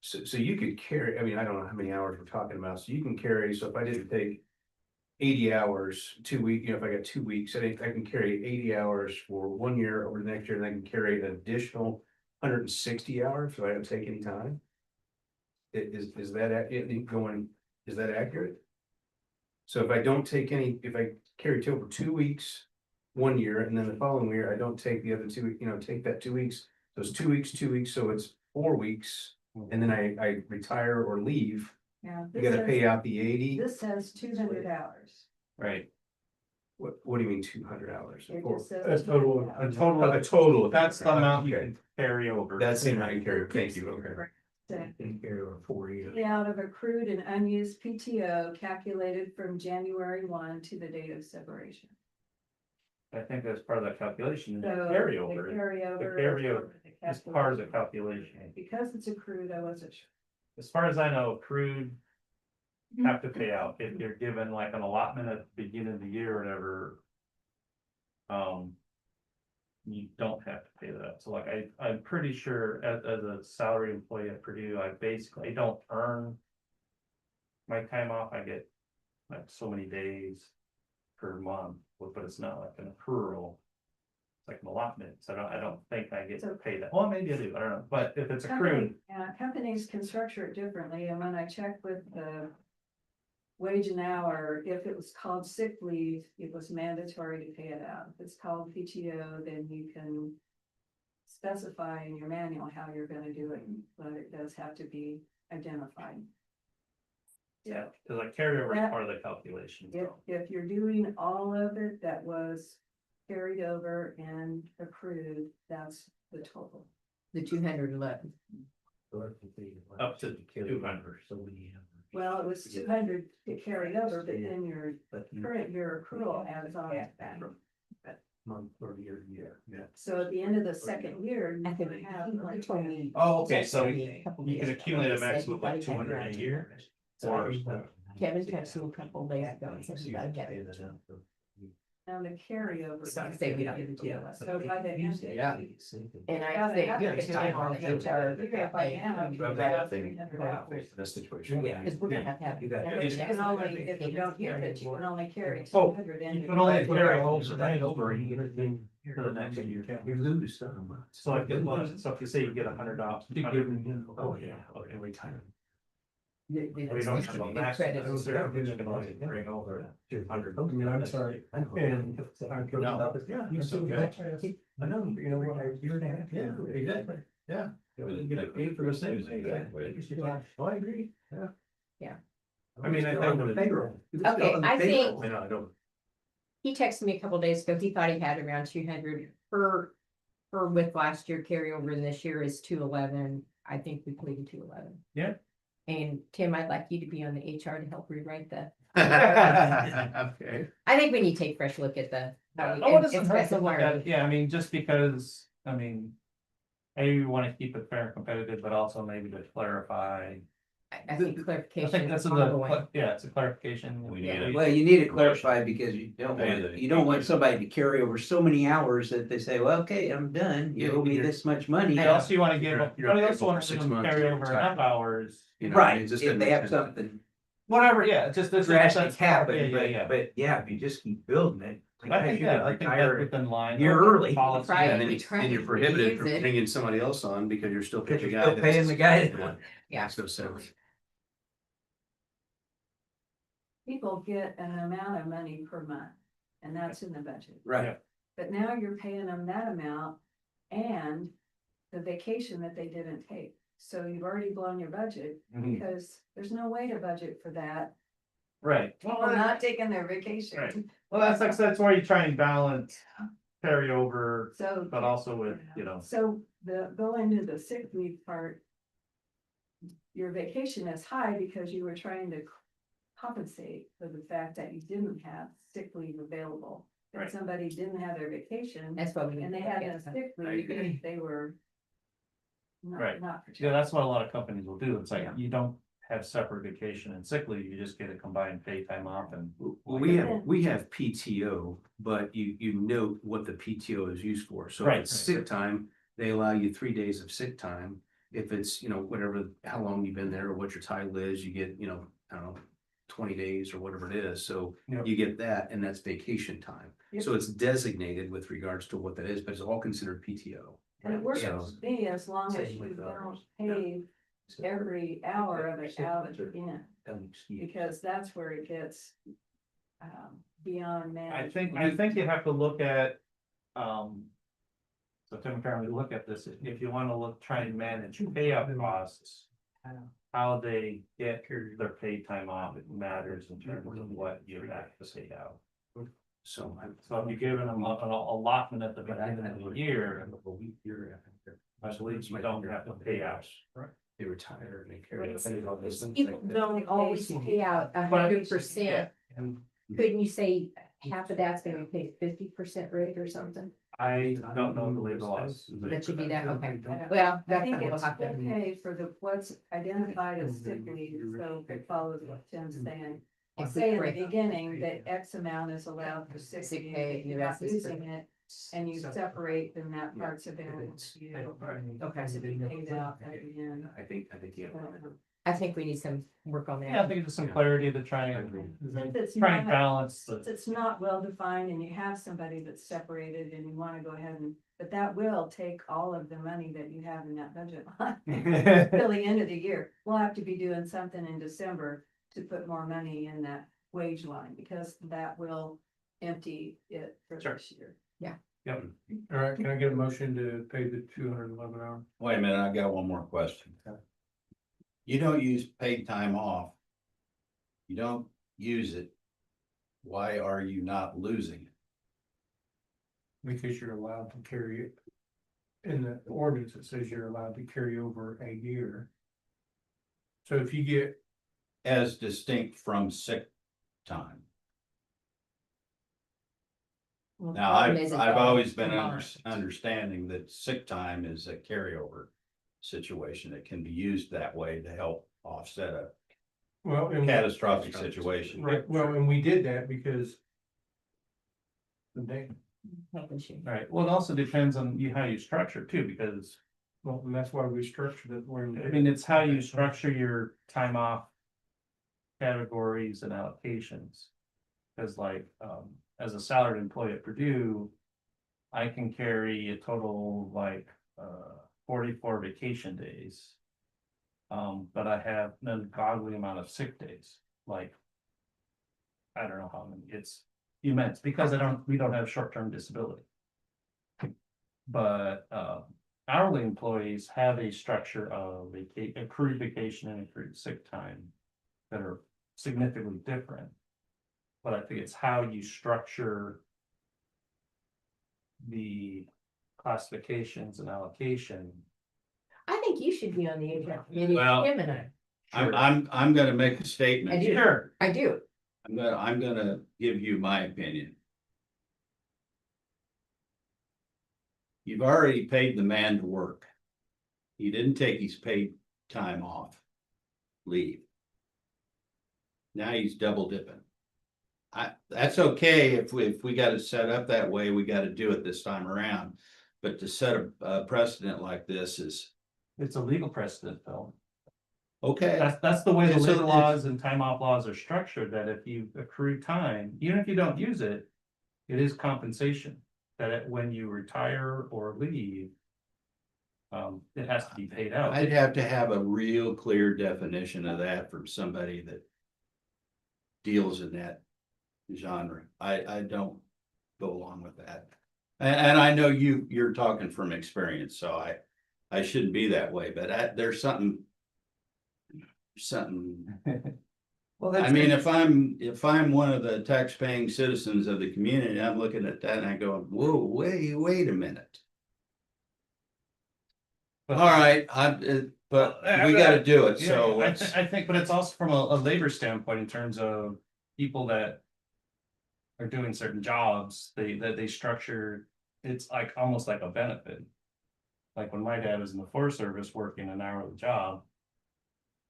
Speaker 5: so you could carry, I mean, I don't know how many hours we're talking about, so you can carry, so if I didn't take. 80 hours, 2 week, if I got 2 weeks, I can carry 80 hours for 1 year over the next year, and I can carry an additional 160 hours, so I don't take any time. Is that is that accurate? So if I don't take any, if I carry over 2 weeks, 1 year, and then the following year, I don't take the other 2 weeks, take that 2 weeks, so it's 2 weeks, so it's 4 weeks. And then I retire or leave,
Speaker 1: Yeah.
Speaker 5: you gotta pay out the 80.
Speaker 1: This says 200 hours.
Speaker 4: Right.
Speaker 5: What do you mean 200 hours?
Speaker 1: It
Speaker 5: Or-
Speaker 1: just says.
Speaker 2: That's total.
Speaker 1: 200
Speaker 4: A
Speaker 1: hours.
Speaker 4: total,
Speaker 5: A total. of-
Speaker 4: that's the amount you
Speaker 5: Okay.
Speaker 4: can carry over.
Speaker 5: That's the amount you carry, thank you, okay.
Speaker 1: Say,
Speaker 5: Can carry over 4 years.
Speaker 1: Out of accrued and unused PTO calculated from January 1 to the date of separation.
Speaker 4: I think that's part of that calculation,
Speaker 1: So
Speaker 4: the
Speaker 1: the
Speaker 4: carryover
Speaker 1: carryover.
Speaker 4: carryover
Speaker 1: the
Speaker 4: is part of the
Speaker 1: calculation.
Speaker 4: calculation.
Speaker 1: Because it's accrued, I wasn't sure.
Speaker 4: As far as I know, accrued have to pay out if you're given like an allotment at the beginning of the year or whatever. You don't have to pay that. So like I'm pretty sure as a salary employee at Purdue, I don't earn my time off. I get like so many days per month, but it's not like an accrual. It's like an allotment. So I don't think I get to pay that. Well, maybe I do. I don't know. But if it's accrued,
Speaker 1: Companies can structure it differently, and when I checked with the wage and hour, if it was called sick leave, it was mandatory to pay it out. If it's called PTO, then you can specify in your manual how you're gonna do it, but it does have to be identified.
Speaker 4: yeah, because like carryover is
Speaker 1: That-
Speaker 4: part of the calculation.
Speaker 1: If you're doing all of it that was carried over and accrued, that's the total.
Speaker 6: The 211.
Speaker 4: Up to 200.
Speaker 1: Well, it was 200 to carry over, but then your current year accrual adds on to that.
Speaker 5: Month or year, yeah.
Speaker 1: So at the end of the second year, you
Speaker 6: I
Speaker 1: can
Speaker 6: think
Speaker 1: have
Speaker 6: he
Speaker 1: like.
Speaker 6: told me.
Speaker 4: Oh, okay, so
Speaker 6: He told me a couple
Speaker 4: you can
Speaker 6: days ago,
Speaker 4: accumulate a
Speaker 6: he said
Speaker 4: maximum of
Speaker 6: he
Speaker 4: like
Speaker 6: thought he had
Speaker 4: 200 a
Speaker 6: around
Speaker 4: year.
Speaker 6: 200.
Speaker 4: Or
Speaker 6: Kevin texted me a couple days ago and said he got it.
Speaker 1: And the carryover.
Speaker 6: So I say we don't need to do that.
Speaker 1: So by the end.
Speaker 3: Yeah.
Speaker 6: And I
Speaker 1: Gotta
Speaker 6: say,
Speaker 1: have
Speaker 6: you
Speaker 1: it.
Speaker 6: can time on
Speaker 1: You
Speaker 6: HR.
Speaker 1: gotta by now, you gotta have 300 hours.
Speaker 5: This situation.
Speaker 3: Yeah.
Speaker 6: Because we're gonna have to have.
Speaker 3: You got it.
Speaker 1: But you can only, if you don't use it, you can only carry
Speaker 4: Oh,
Speaker 1: 200 in.
Speaker 4: you can only carry over a year to the next year.
Speaker 3: You lose some.
Speaker 4: So like, so if you say you get $100.
Speaker 5: Oh, yeah, every time.
Speaker 4: We don't have a max.
Speaker 6: Credit.
Speaker 4: Those are- we can only bring over 200.
Speaker 2: I'm sorry. And I could.
Speaker 5: No.
Speaker 2: Yeah.
Speaker 5: You still got
Speaker 2: I know, you know, what, a year and a half.
Speaker 5: Yeah, exactly, yeah.
Speaker 2: Get paid for the same thing.
Speaker 6: Yeah.
Speaker 5: Oh, I agree, yeah.
Speaker 6: Yeah.
Speaker 4: I mean, I think-
Speaker 6: Okay, I think
Speaker 5: I know, I don't.
Speaker 6: he texted me a couple days ago. He thought he had around 200 per with last year carryover, and this year is 211. I think we pleaded 211.
Speaker 4: Yeah.
Speaker 6: And Tim, I'd like you to be on the HR to help rewrite that.
Speaker 5: Okay.
Speaker 6: I think we need to take a fresh look at the.
Speaker 4: Oh, it doesn't
Speaker 6: and
Speaker 4: hurt to look
Speaker 6: specify-
Speaker 4: at it. Yeah, I mean, just because, I mean. Maybe we want to keep it fair and competitive, but also maybe to clarify.
Speaker 6: I think
Speaker 4: I
Speaker 6: clarification.
Speaker 4: think this is
Speaker 6: ongoing.
Speaker 4: yeah, it's a clarification.
Speaker 5: We need it.
Speaker 3: Well, you need to clarify because you
Speaker 5: Yeah,
Speaker 3: don't want somebody to carry over so many hours that they say, well, okay, I'm done. You
Speaker 5: Yeah,
Speaker 3: owe me
Speaker 5: you're-
Speaker 3: this much money.
Speaker 4: And also you want to give,
Speaker 5: You're
Speaker 4: you also
Speaker 5: available
Speaker 4: want
Speaker 5: for
Speaker 4: to
Speaker 5: 6
Speaker 4: them
Speaker 5: months,
Speaker 4: carry
Speaker 5: you're
Speaker 4: over
Speaker 5: retired.
Speaker 4: enough hours.
Speaker 5: You know,
Speaker 3: Right,
Speaker 5: it just
Speaker 3: if
Speaker 5: doesn't
Speaker 3: they
Speaker 5: make
Speaker 3: have
Speaker 5: sense.
Speaker 3: something
Speaker 4: Whatever, yeah, just this.
Speaker 3: drastic happen,
Speaker 4: Yeah.
Speaker 3: but yeah, if you just keep building it.
Speaker 4: I think,
Speaker 3: you
Speaker 4: yeah,
Speaker 3: could
Speaker 4: I think that's
Speaker 3: retire
Speaker 4: within line.
Speaker 3: year
Speaker 4: of the
Speaker 3: early.
Speaker 4: policy.
Speaker 6: Right.
Speaker 5: Yeah, and then
Speaker 6: we try
Speaker 5: and you're
Speaker 6: to
Speaker 5: prohibited
Speaker 6: use
Speaker 5: from
Speaker 6: it.
Speaker 5: bringing somebody else on because you're still
Speaker 3: Because
Speaker 5: paying
Speaker 3: you're
Speaker 5: the guy.
Speaker 3: still paying the guy.
Speaker 6: Yeah.
Speaker 5: Makes no sense.
Speaker 1: People get an amount of money per month, and that's in the budget.
Speaker 3: Right,
Speaker 1: But now you're paying them that amount and the vacation that they didn't take. So you've already blown your budget
Speaker 4: Mhm.
Speaker 1: because there's no way to budget for that
Speaker 4: Right.
Speaker 1: People not taking their vacation.
Speaker 4: Right. Well, that's where you try and balance carryover,
Speaker 1: So.
Speaker 4: but also with, you know,
Speaker 1: So go into the sick leave part. Your vacation is high because you were trying to compensate for the fact that you didn't have sick leave available. If
Speaker 4: Right.
Speaker 1: somebody didn't have their vacation
Speaker 6: That's what we.
Speaker 1: and they had a sick leave, they were.
Speaker 4: Right.
Speaker 1: Not.
Speaker 4: yeah, that's what a lot of companies will do. It's like,
Speaker 1: Yeah.
Speaker 4: you don't have separate vacation and sick leave, you just get a combined paid time off and.
Speaker 5: Well, we have PTO, but you note what the PTO is used for. So if
Speaker 4: Right.
Speaker 5: it's sick time, they allow you 3 days of sick time. If it's, whatever, how long you've been there or what your title is, you get, I don't know, 20 days or whatever it is. So
Speaker 4: Yep.
Speaker 5: you get that and that's vacation time.
Speaker 1: Yep.
Speaker 5: So it's designated with regards to what that is, but it's all considered PTO.
Speaker 1: And it works
Speaker 5: So-
Speaker 1: for me as long as
Speaker 5: Same
Speaker 1: you
Speaker 5: with
Speaker 1: don't
Speaker 5: ours.
Speaker 1: pay every hour of it out at the end,
Speaker 5: Excuse.
Speaker 1: because that's where it gets. Beyond
Speaker 4: I
Speaker 1: management.
Speaker 4: think you have to look at, so Tim, currently look at this, if you wanna try and manage payout costs. How they get their paid time off, it matters in terms of what you have to pay out.
Speaker 5: So
Speaker 4: So if you're giving them an allotment at the beginning of the year, I believe you don't have to pay out.
Speaker 5: They retire and they carry.
Speaker 6: People don't always pay out 100%. Couldn't you say half of that's gonna be paid 50% rate or something?
Speaker 4: I don't know the labor laws.
Speaker 6: That should be that, okay. Well,
Speaker 1: I
Speaker 6: that's
Speaker 1: think
Speaker 6: we'll
Speaker 1: it's
Speaker 6: have to.
Speaker 1: okay for what's identified as sick leave, so it follows what Tim's saying.
Speaker 6: If
Speaker 1: Say in
Speaker 6: we-
Speaker 1: the beginning that X amount is allowed for sick
Speaker 6: Sick
Speaker 1: leave,
Speaker 6: pay,
Speaker 1: if
Speaker 6: and
Speaker 1: you're
Speaker 6: the
Speaker 1: not
Speaker 6: rest is
Speaker 1: using it, and you separate, then that part's available to you.
Speaker 6: Okay.
Speaker 1: To be paid out at the end.
Speaker 5: I think, yeah.
Speaker 6: I think we need some work on
Speaker 4: Yeah, I
Speaker 6: that.
Speaker 4: think it's some clarity to try and
Speaker 1: Since it's
Speaker 4: try and
Speaker 1: not,
Speaker 4: balance
Speaker 1: since
Speaker 4: the.
Speaker 1: it's not well defined and you have somebody that's separated and you wanna go ahead and, but that will take all of the money that you have in that budget line. Till the end of the year, we'll have to be doing something in December to put more money in that wage line, because that will empty it for
Speaker 4: Sure.
Speaker 1: this year.
Speaker 2: All right, can I get a motion to pay the 211 hour?
Speaker 7: Wait a minute, I got one more question. You don't use paid time off. You don't use it. Why are you not losing it?
Speaker 2: Because you're allowed to carry it. In the ordinance, it says you're allowed to carry over a year. So if you get,
Speaker 7: As distinct from sick time.
Speaker 6: Well, the
Speaker 7: Now,
Speaker 6: problem
Speaker 7: I've,
Speaker 6: is it's
Speaker 7: I've
Speaker 6: all
Speaker 7: always been
Speaker 6: combined.
Speaker 7: understanding that sick time is a carryover situation. It can be used that way to help offset a
Speaker 2: well, and
Speaker 7: catastrophic situation.
Speaker 2: right, well, and we did that because. They,
Speaker 6: Health issue.
Speaker 4: Right, well, it also depends on how you structure it too, because,
Speaker 2: well, and that's why we structured it where.
Speaker 4: I mean, it's how you structure your time off. Categories and allocations. Cause like, as a salaried employee at Purdue. I can carry a total like, 44 vacation days. But I have an ungodly amount of sick days, like. I don't know how many, it's immense, because we don't have short-term disability. But, hourly employees have a structure of accrued vacation and accrued sick time. That are significantly different. But I think it's how you structure. The classifications and allocation.
Speaker 6: I think you should be on the HR committee.
Speaker 7: Well,
Speaker 6: Tim and I.
Speaker 7: I'm gonna make a statement.
Speaker 6: I do.
Speaker 4: Sure.
Speaker 6: I do.
Speaker 7: I'm gonna give you my opinion. You've already paid the man to work. He didn't take his paid time off. Leave. Now he's double dipping. That's okay if we got it set up that way, we gotta do it this time around. But to set a precedent like this is,
Speaker 4: It's a legal precedent, Phil.
Speaker 7: okay,
Speaker 4: That's the way the
Speaker 7: It's a-
Speaker 4: labor laws and time off laws are structured, that if you accrue time, even if you don't use it. It is compensation, when you retire or leave. It has to be paid out.
Speaker 7: I'd have to have a real clear definition of that from somebody that deals in that genre. I don't go along with that. And I know you're talking from experience, so I shouldn't be that way, but there's something
Speaker 4: Well,
Speaker 7: I mean, if I'm one of the tax-paying citizens of the community, I'm looking at that and I go, whoa, wait a minute. All right, but we gotta do it, so
Speaker 4: Yeah,
Speaker 7: let's.
Speaker 4: I think, but it's also from a labor standpoint in terms of people that. Are doing certain jobs, they structure, it's like almost like a benefit. Like when my dad was in the Forest Service working an hourly job.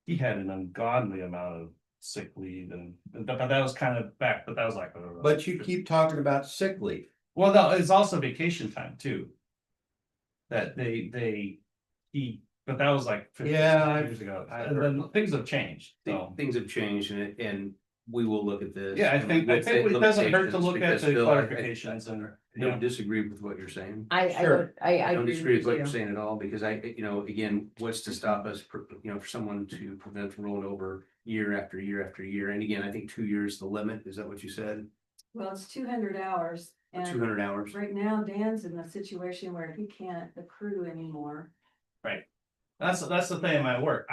Speaker 4: He had an ungodly amount of sick leave but that was kind of back, but that was like.
Speaker 7: But you keep talking about sick leave.
Speaker 4: Well, no, it's also vacation time too. That but that was like 50
Speaker 7: Yeah,
Speaker 4: years ago, and then things have changed, so.
Speaker 5: Things have changed and we will look at this.
Speaker 4: Yeah, I think it doesn't hurt to look at
Speaker 5: Because
Speaker 4: the
Speaker 5: Phil,
Speaker 4: clarifications and.
Speaker 5: I don't disagree with what you're saying.
Speaker 6: I
Speaker 4: Sure.
Speaker 6: don't, I
Speaker 5: I don't
Speaker 6: agree
Speaker 5: disagree with what
Speaker 6: you.
Speaker 5: you're saying at all, because again, what's to stop us, for someone to prevent from rolling over year after year after year, and again, I think 2 years is the limit, is that what you said?
Speaker 1: Well, it's 200 hours.
Speaker 5: Or
Speaker 1: And
Speaker 5: 200 hours?
Speaker 1: right now Dan's in a situation where he can't accrue anymore.
Speaker 4: That's the thing in my work,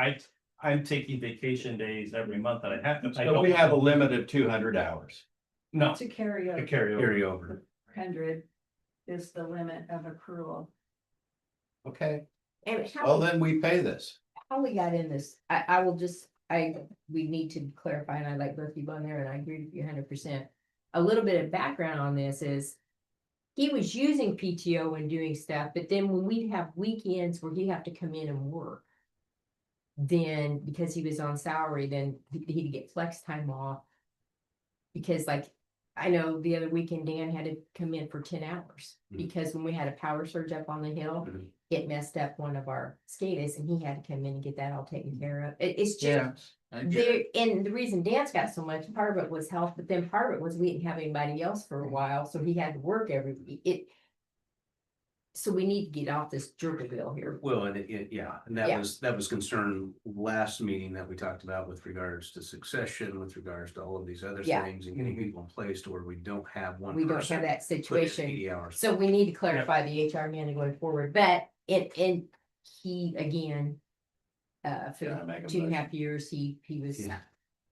Speaker 4: I'm taking vacation days every month that I have to.
Speaker 7: so we have a limit of 200 hours.
Speaker 4: No,
Speaker 1: To carry
Speaker 4: to
Speaker 1: over,
Speaker 4: carry over.
Speaker 5: Carry over.
Speaker 1: 100 is the limit of accrual.
Speaker 7: Okay,
Speaker 6: And
Speaker 7: well, then we pay this.
Speaker 6: how we got in this, I will just, we need to clarify, and I like both of you on there, and I agree with you 100%. A little bit of background on this is. He was using PTO and doing stuff, but then when we have weekends where he have to come in and work. Then because he was on salary, then he'd get flex time off. Because like, I know the other weekend Dan had to come in for 10 hours,
Speaker 5: Mhm.
Speaker 6: because when we had a power surge up on the hill.
Speaker 5: Mhm.
Speaker 6: It messed up one of our skaters and he had to come in and get that all taken care of. It's just.
Speaker 7: Yeah. I get
Speaker 6: There,
Speaker 7: it.
Speaker 6: and the reason Dan's got so much, part of it was health, but then part of it was we didn't have anybody else for a while, so he had to work every week. So we need to get off this jerkaville here.
Speaker 5: Well, and yeah, and
Speaker 6: Yeah.
Speaker 5: that was concern last meeting that we talked about with regards to succession, with regards to all of these other
Speaker 6: Yeah.
Speaker 5: things, and getting people in place to where we don't have one
Speaker 6: We don't
Speaker 5: person
Speaker 6: have that
Speaker 5: put in
Speaker 6: situation,
Speaker 5: 80 hours.
Speaker 6: so we need to clarify the HR man going forward, but he again. For
Speaker 7: Can I make a
Speaker 6: 2.5 years, he was
Speaker 5: Yeah.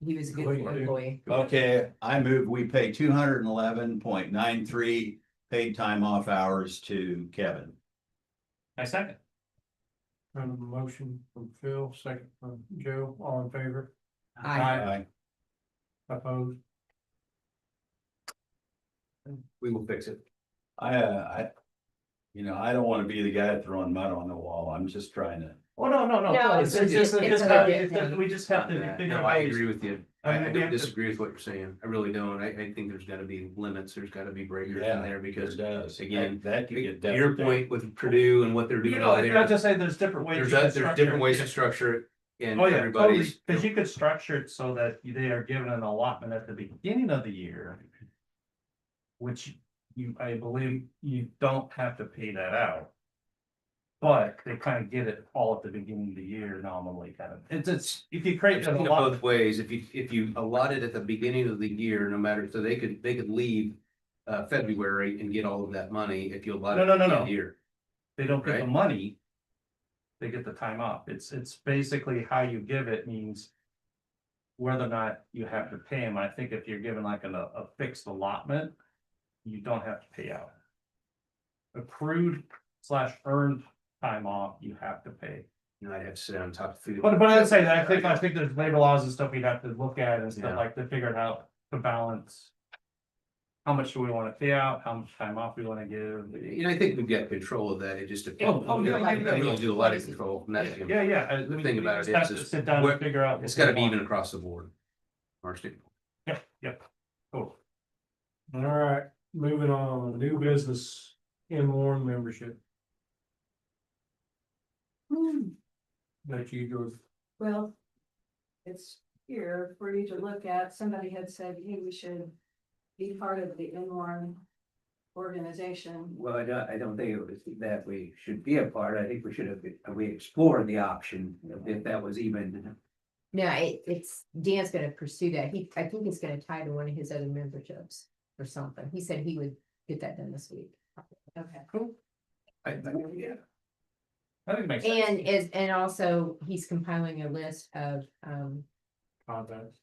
Speaker 6: a good
Speaker 2: Go ahead.
Speaker 6: employee.
Speaker 7: Okay, I move we pay 211.93 paid time off hours to Kevin.
Speaker 4: I second.
Speaker 2: Kind of a motion from Phil, second from Joe, all in favor,
Speaker 7: Aye.
Speaker 2: opposed?
Speaker 5: We will fix it.
Speaker 7: I don't wanna be the guy throwing mud on the wall. I'm just trying to.
Speaker 4: Oh, no,
Speaker 6: No,
Speaker 4: it's
Speaker 6: it's
Speaker 4: just,
Speaker 6: a
Speaker 4: it's
Speaker 6: legit
Speaker 4: just,
Speaker 6: thing.
Speaker 4: we just have to figure
Speaker 5: No,
Speaker 4: out.
Speaker 5: I
Speaker 4: ways-
Speaker 5: agree with you.
Speaker 4: I mean,
Speaker 5: I
Speaker 4: we
Speaker 5: don't
Speaker 4: have to-
Speaker 5: disagree with what you're saying. I really don't. I think there's gotta be limits. There's gotta be breakers
Speaker 7: Yeah,
Speaker 5: in there because
Speaker 7: does.
Speaker 5: again,
Speaker 7: That could get.
Speaker 5: to your point with Purdue and what they're
Speaker 4: You
Speaker 5: doing
Speaker 4: know,
Speaker 5: out
Speaker 4: it's not
Speaker 5: there,
Speaker 4: just say there's different ways.
Speaker 5: there's different ways to structure it. And
Speaker 4: Oh, yeah, totally,
Speaker 5: everybody's.
Speaker 4: because you could structure it so that they are given an allotment at the beginning of the year. Which I believe you don't have to pay that out. But they kind of get it all at the beginning of the year nominally, kind of, it's, if you create
Speaker 5: I've
Speaker 4: an
Speaker 5: seen it
Speaker 4: allotment.
Speaker 5: both ways. If you allot it at the beginning of the year, no matter, so they could leave. February and get all of that money if you allot it
Speaker 4: No,
Speaker 5: at the end of
Speaker 4: no.
Speaker 5: the year.
Speaker 4: They don't get the
Speaker 5: Right.
Speaker 4: money. They get the time off. It's basically how you give it means. Whether or not you have to pay them. I think if you're given like a fixed allotment, you don't have to pay out. Accrued / earned time off, you have to pay.
Speaker 5: You know, I'd have to sit down and talk to food.
Speaker 4: But I'd say that, I think there's labor laws and stuff we'd have to look at and stuff
Speaker 5: Yeah.
Speaker 4: like to figure out to balance. How much do we wanna pay out, how much time off we wanna give?
Speaker 5: I think we've got control of that. It just depends.
Speaker 4: Oh, yeah,
Speaker 5: We don't do a lot of control from that. standpoint.
Speaker 4: Yeah.
Speaker 5: The thing about it
Speaker 4: we just have
Speaker 5: is
Speaker 4: to sit down
Speaker 5: where-
Speaker 4: and figure out.
Speaker 5: It's
Speaker 4: what we
Speaker 5: gotta be
Speaker 4: want.
Speaker 5: even across the board. Our state.
Speaker 4: Yep. Cool.
Speaker 2: All right, moving on, new business, in-warn membership. That you go,
Speaker 1: Well, it's here for you to look at. Somebody had said, hey, we should be part of the in-warn organization.
Speaker 3: Well, I don't think it was that we should be a part. I think we should have, we explored the option if that was even.
Speaker 6: No, it's, Dan's gonna pursue that. I think he's gonna tie to one of his other memberships or something. He said he would get that done this week.
Speaker 1: Okay.
Speaker 5: Yeah.
Speaker 4: I think it makes sense.
Speaker 6: And also, he's compiling a list of,
Speaker 2: contacts.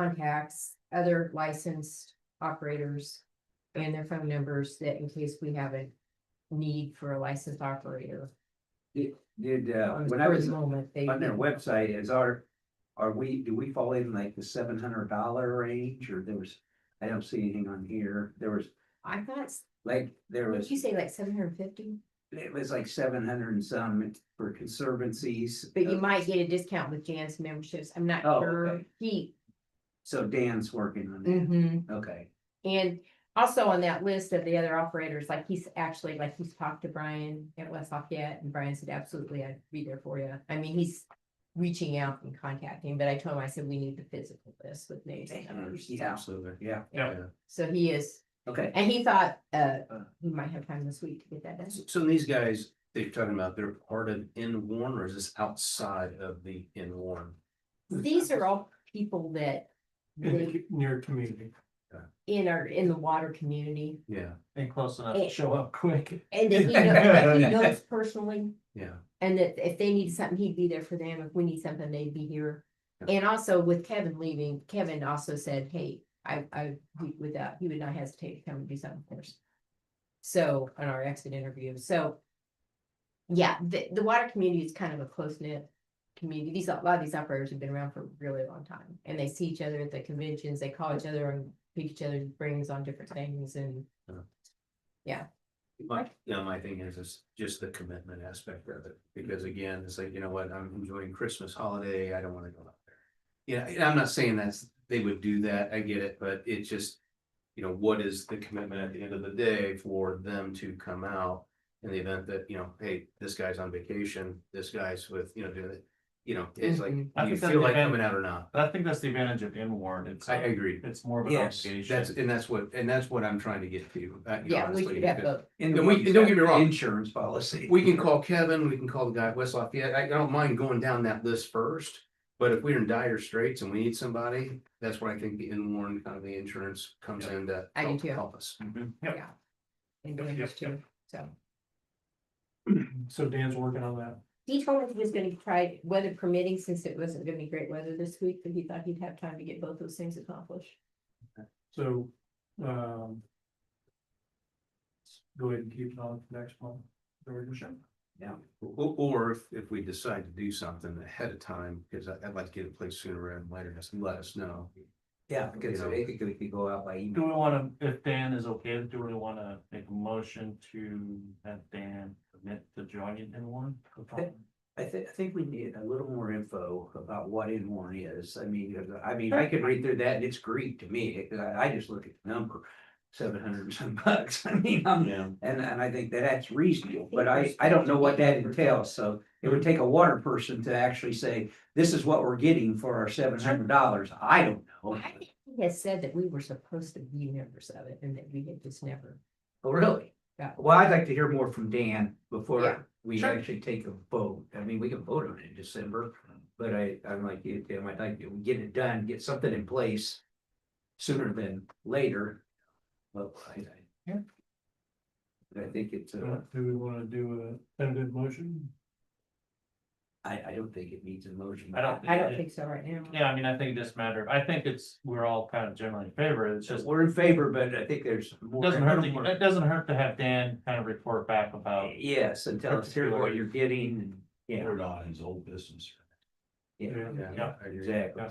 Speaker 6: contacts, other licensed operators. And their phone numbers that in case we have a need for a licensed operator.
Speaker 3: Did,
Speaker 6: For
Speaker 3: when I
Speaker 6: the
Speaker 3: was
Speaker 6: moment, they.
Speaker 3: on their website, do we fall in like the $700 range, or there was, I don't see anything on here, there was,
Speaker 6: I thought,
Speaker 3: like, there
Speaker 6: did
Speaker 3: was,
Speaker 6: you say like 750?
Speaker 3: it was like 700 and some for conservancies.
Speaker 6: But you might get a discount with Jan's memberships. I'm not
Speaker 3: Oh,
Speaker 6: sure.
Speaker 3: okay. So Dan's working on that,
Speaker 6: Mhm.
Speaker 3: okay.
Speaker 6: And also on that list of the other operators, like he's talked to Brian at West Lafayette, and Brian said, absolutely, I'd be there for you. I mean, he's reaching out and contacting, but I told him, I said, we need the physical list with names and numbers.
Speaker 3: Yeah,
Speaker 5: Absolutely.
Speaker 3: yeah,
Speaker 6: Yeah. So he is,
Speaker 3: okay.
Speaker 6: and he thought, he might have time this week to get that done.
Speaker 5: So these guys that you're talking about, they're part of In Warren, or is this outside of the In Warren?
Speaker 6: These are all people that they,
Speaker 2: in your community.
Speaker 6: in the water community,
Speaker 5: Yeah,
Speaker 4: And close enough to show up quick.
Speaker 6: and that he knows personally.
Speaker 5: yeah.
Speaker 6: And that if they need something, he'd be there for them. If we need something, they'd be here. And also with Kevin leaving, Kevin also said, hey, he would not hesitate to come and do something for us. So, on our exit interview, so. Yeah, the water community is kind of a close-knit community. A lot of these operators have been around for a really long time. And they see each other at the conventions, they call each other and pick each other's brains on different things and. Yeah.
Speaker 5: My thing is just the commitment aspect of it, because again, it's like, you know what, I'm enjoying Christmas holiday, I don't wanna go out there. Yeah, and I'm not saying they would do that, I get it, but it just, you know, what is the commitment at the end of the day for them to come out? In the event that, you know, hey, this guy's on vacation, this guy's with, you know, doing it, you know, it's like,
Speaker 6: Mhm.
Speaker 4: I
Speaker 5: do you
Speaker 4: think that's
Speaker 5: feel
Speaker 4: the
Speaker 5: like
Speaker 4: event-
Speaker 5: coming out or not?
Speaker 4: But I think that's the advantage of In Warren.
Speaker 5: I agree.
Speaker 4: It's more of an
Speaker 3: Yes,
Speaker 4: obligation.
Speaker 5: That's what I'm trying to get to. You know,
Speaker 6: Yeah, we
Speaker 5: honestly,
Speaker 6: should have
Speaker 5: because
Speaker 6: both.
Speaker 3: And
Speaker 5: And don't get me wrong.
Speaker 3: Insurance policy.
Speaker 5: We can call Kevin, we can call the guy at West Lafayette. I don't mind going down that list first. But if we're in dire straits and we need somebody, that's where I think the In Warren kind of the insurance comes in to
Speaker 6: I do
Speaker 5: help
Speaker 6: too.
Speaker 5: help us.
Speaker 4: Mhm.
Speaker 6: Yeah. And Dan's too, so.
Speaker 2: So Dan's working on that.
Speaker 6: He told me he was gonna try weather permitting, since it wasn't gonna be great weather this week, but he thought he'd have time to get both those things accomplished.
Speaker 2: So, go ahead and keep it on for next month.
Speaker 3: Yeah,
Speaker 5: Or if we decide to do something ahead of time, because I'd like to get it placed sooner rather than later, just let us know.
Speaker 3: yeah, because
Speaker 5: You know.
Speaker 3: it could go out by
Speaker 4: Do
Speaker 3: email.
Speaker 4: we wanna, if Dan is okay, do we wanna make a motion to have Dan commit to joining In Warren?
Speaker 3: I think we need a little more info about what In Warren is. I mean, I could read through that and it's Greek to me. I just look at the number, 700 and some bucks. I mean,
Speaker 5: Yeah.
Speaker 3: and I think that's reasonable, but I don't know what that entails. So it would take a water person to actually say, this is what we're getting for our $700. I don't know.
Speaker 6: I think he has said that we were supposed to be members of it and that we had just never.
Speaker 3: Oh, really?
Speaker 6: Yeah.
Speaker 3: Well, I'd like to hear more from Dan
Speaker 6: Yeah.
Speaker 3: before we
Speaker 6: Sure.
Speaker 3: actually take a vote. I mean, we can vote on it in December. But I'm like you, Tim, I'd like to get it done, get something in place sooner than later. Well,
Speaker 4: Yeah.
Speaker 3: I think it's,
Speaker 2: Do we wanna do a tentative motion?
Speaker 3: I don't think it needs a motion.
Speaker 4: I don't.
Speaker 6: I don't think so right now.
Speaker 4: Yeah, I mean, I think it just matter. I think we're all kind of generally in favor. It's just,
Speaker 3: We're in favor, but I think there's more.
Speaker 4: it doesn't hurt to have Dan kind of report back about.
Speaker 3: Yes, and tell us here what you're getting and, yeah,
Speaker 7: Put it on his old business.
Speaker 3: yeah,
Speaker 4: Yeah.
Speaker 5: I agree.
Speaker 3: exactly.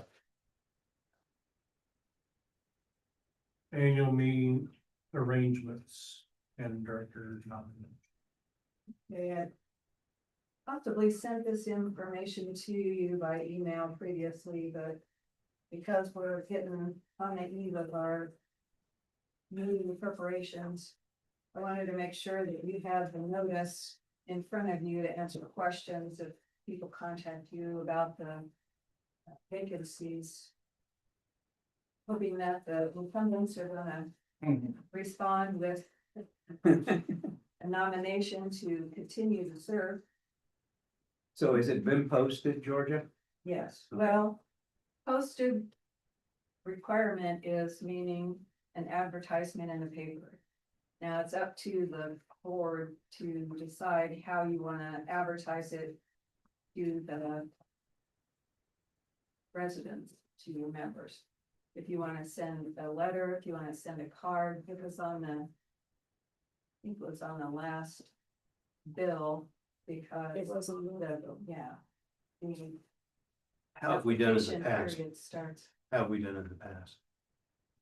Speaker 2: Annual meeting arrangements and director nomination.
Speaker 1: They had possibly sent this information to you by email previously, but because we're getting on the eve of our meeting preparations, I wanted to make sure that you have the notice in front of you to answer questions if people contact you about the vacancies. Hoping that the incumbents are gonna respond with a nomination to continue to serve.
Speaker 3: So has it been posted, Georgia?
Speaker 1: Yes, well, posted requirement is meaning an advertisement in the paper. Now, it's up to the board to decide how you wanna advertise it to the residents, to your members. if you wanna send a letter, if you wanna send a card, it was on the. I think it was on the last bill because.
Speaker 6: It was on the-
Speaker 1: Yeah. The
Speaker 5: How have we done in the
Speaker 1: application
Speaker 5: past?
Speaker 1: period starts
Speaker 5: How have we done in the past?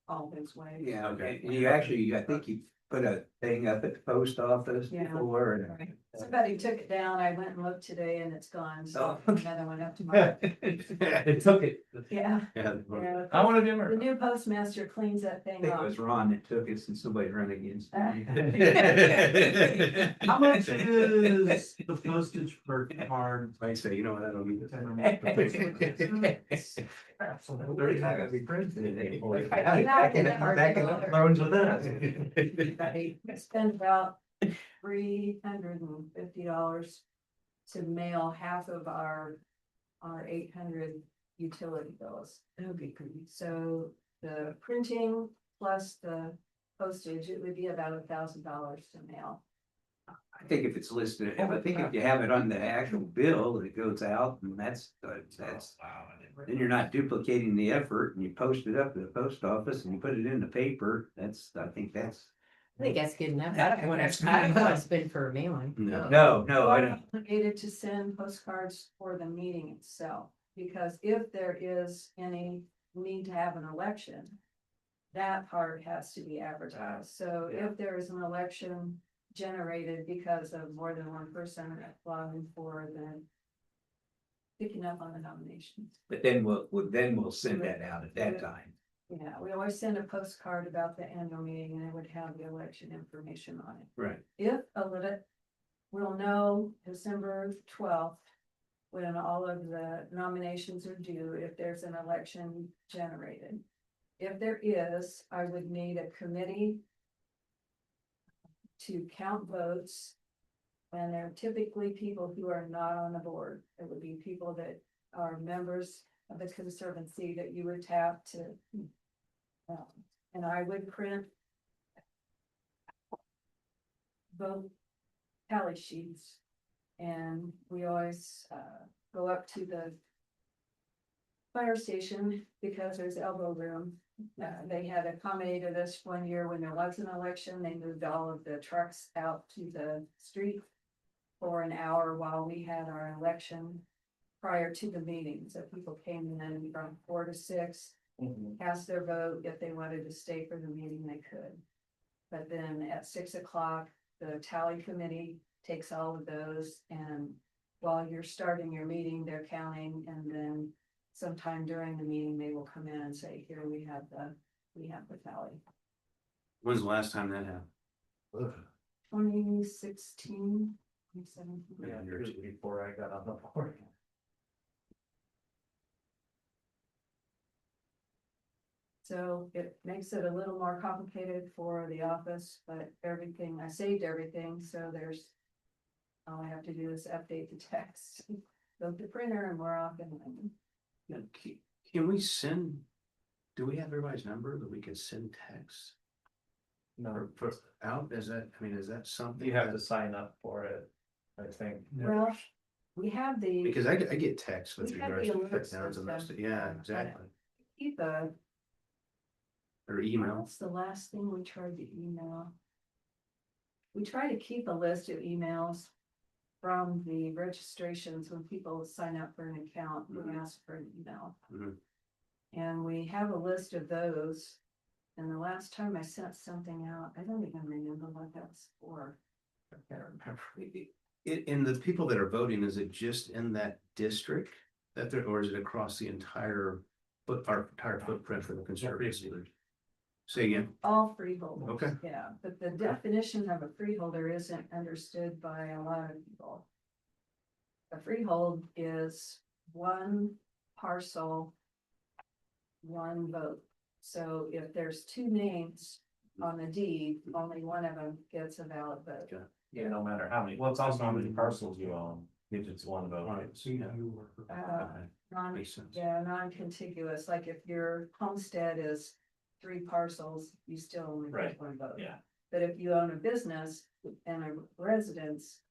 Speaker 1: all this way.
Speaker 3: Yeah,
Speaker 5: Okay.
Speaker 3: and you actually, I think you put a thing up at the post office
Speaker 1: Yeah.
Speaker 3: before. and-
Speaker 1: Right. Somebody took it down. I went and looked today and it's gone, so
Speaker 3: Oh.
Speaker 1: another one up tomorrow.
Speaker 4: It took it.
Speaker 1: Yeah,
Speaker 5: Yeah.
Speaker 1: yeah.
Speaker 4: I wanna be
Speaker 1: The
Speaker 4: a
Speaker 1: new postmaster cleans that
Speaker 3: I
Speaker 1: thing
Speaker 3: think it
Speaker 1: off.
Speaker 3: was Ron that took it since somebody ran against me.
Speaker 4: How much is the postage per card?
Speaker 5: I say, you know what, I don't need this.
Speaker 3: Absolutely. Not gonna be printed anymore.
Speaker 1: Back in the
Speaker 3: loans with us.
Speaker 1: I spent about $350 to mail half of our 800 utility bills.
Speaker 6: Okay, great.
Speaker 1: So the printing plus the postage, it would be about $1,000 to mail.
Speaker 3: I think if it's listed, I think if you have it on the actual bill that goes out, and that's, then you're not duplicating the effort, and you post it up to the post office and you put it in the paper, I think that's.
Speaker 6: I think that's good enough.
Speaker 3: I
Speaker 6: I
Speaker 3: don't
Speaker 6: don't
Speaker 3: wanna-
Speaker 6: want to spend for a mailing.
Speaker 5: No.
Speaker 3: No, I
Speaker 1: I'm
Speaker 3: don't.
Speaker 1: obligated to send postcards for the meeting itself, because if there is any need to have an election, that part has to be advertised. So if there is an election generated because of more than one person applying for, then picking up on the nominations.
Speaker 3: But then we'll send that out at that time.
Speaker 1: Yeah, we always send a postcard about the annual meeting and it would have the election information on it.
Speaker 3: Right.
Speaker 1: If a little, we'll know December 12th, when all of the nominations are due, if there's an election generated. If there is, I would need a committee to count votes. And they're typically people who are not on the board. It would be people that are members of the Conservancy that you would tap to. And I would print vote tally sheets. And we always go up to the fire station because there's elbow room. They had accommodated us one year when there was an election. They moved all of the trucks out to the street for an hour while we had our election prior to the meeting. So people came in from 4 to 6, cast their vote. If they wanted to stay for the meeting, they could. But then at 6 o'clock, the tally committee takes all of those, and while you're starting your meeting, they're counting, and then sometime during the meeting, they will come in and say, here, we have the tally.
Speaker 5: When's the last time that happened?
Speaker 1: 2016, 2017.
Speaker 4: Yeah, years before I got on the board.
Speaker 1: So it makes it a little more complicated for the office, but everything, I saved everything, so there's. All I have to do is update the text, go to the printer, and we're off and running.
Speaker 5: Yeah, can we send, do we have everybody's number that we can send text
Speaker 4: No,
Speaker 5: for out? Is that, I mean, is that something?
Speaker 4: you have
Speaker 5: that-
Speaker 4: to sign up for it, I think.
Speaker 1: Well, we have the.
Speaker 5: Because I get texts with
Speaker 1: We have
Speaker 5: regards
Speaker 1: the
Speaker 5: to
Speaker 1: alert
Speaker 5: put downs and those,
Speaker 1: system.
Speaker 5: yeah, exactly.
Speaker 1: Keep a.
Speaker 5: Or email.
Speaker 1: What's the last thing we tried to email? We try to keep a list of emails from the registrations when people sign up for an account, we
Speaker 5: Mhm.
Speaker 1: ask for an email.
Speaker 5: Mhm. And
Speaker 1: And we have a list of those. And the last time I sent something out, I don't even remember what that was for.
Speaker 5: I can't remember. In the people that are voting, is it just in that district that they're, or is it across the entire our entire footprint for the Conservancy? Say again.
Speaker 1: All freeholders.
Speaker 5: Okay.
Speaker 1: Yeah, but the definition of a freeholder isn't understood by a lot of people. A freehold is one parcel, one vote. So if there's 2 names on the deed, only one of them gets a valid vote.
Speaker 5: Okay.
Speaker 4: Yeah, no matter how many, well, it's also how many parcels you own, if it's one vote.
Speaker 5: Alright, so yeah.
Speaker 1: Uh, Non,
Speaker 5: Makes sense.
Speaker 1: yeah, non-contiguous, like if your homestead is 3 parcels, you still only
Speaker 4: Right,
Speaker 1: get one vote.
Speaker 4: yeah.
Speaker 1: But if you own a business and a residence,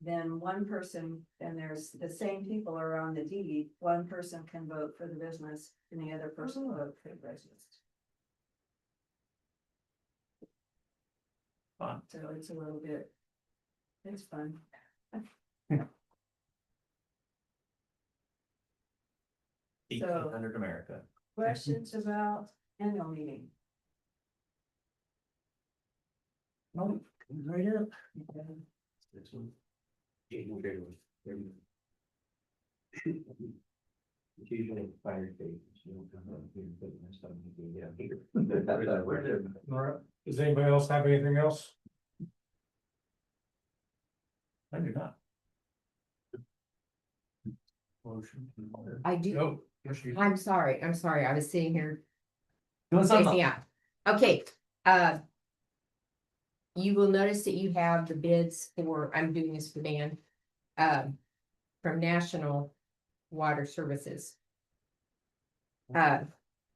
Speaker 1: then one person, and there's the same people are on the deed, one person can vote for the business and the other person will vote for the business.
Speaker 4: Fun.
Speaker 1: So it's a little bit, it's fun.
Speaker 4: 1800 America.
Speaker 1: Questions about annual meeting?
Speaker 3: Oh, right up.
Speaker 5: This one. January was very- It's usually fire stations, you don't come up here and put this stuff in here, yeah, here.
Speaker 2: All right. Does anybody else have anything else?
Speaker 4: I do not.
Speaker 2: Motion.
Speaker 6: I do,
Speaker 2: Oh, yes, you.
Speaker 6: I'm sorry, I was sitting here
Speaker 4: Doing something
Speaker 6: spacing
Speaker 4: else.
Speaker 6: out. Okay, you will notice that you have the bids for, I'm doing this for Dan, from National Water Services.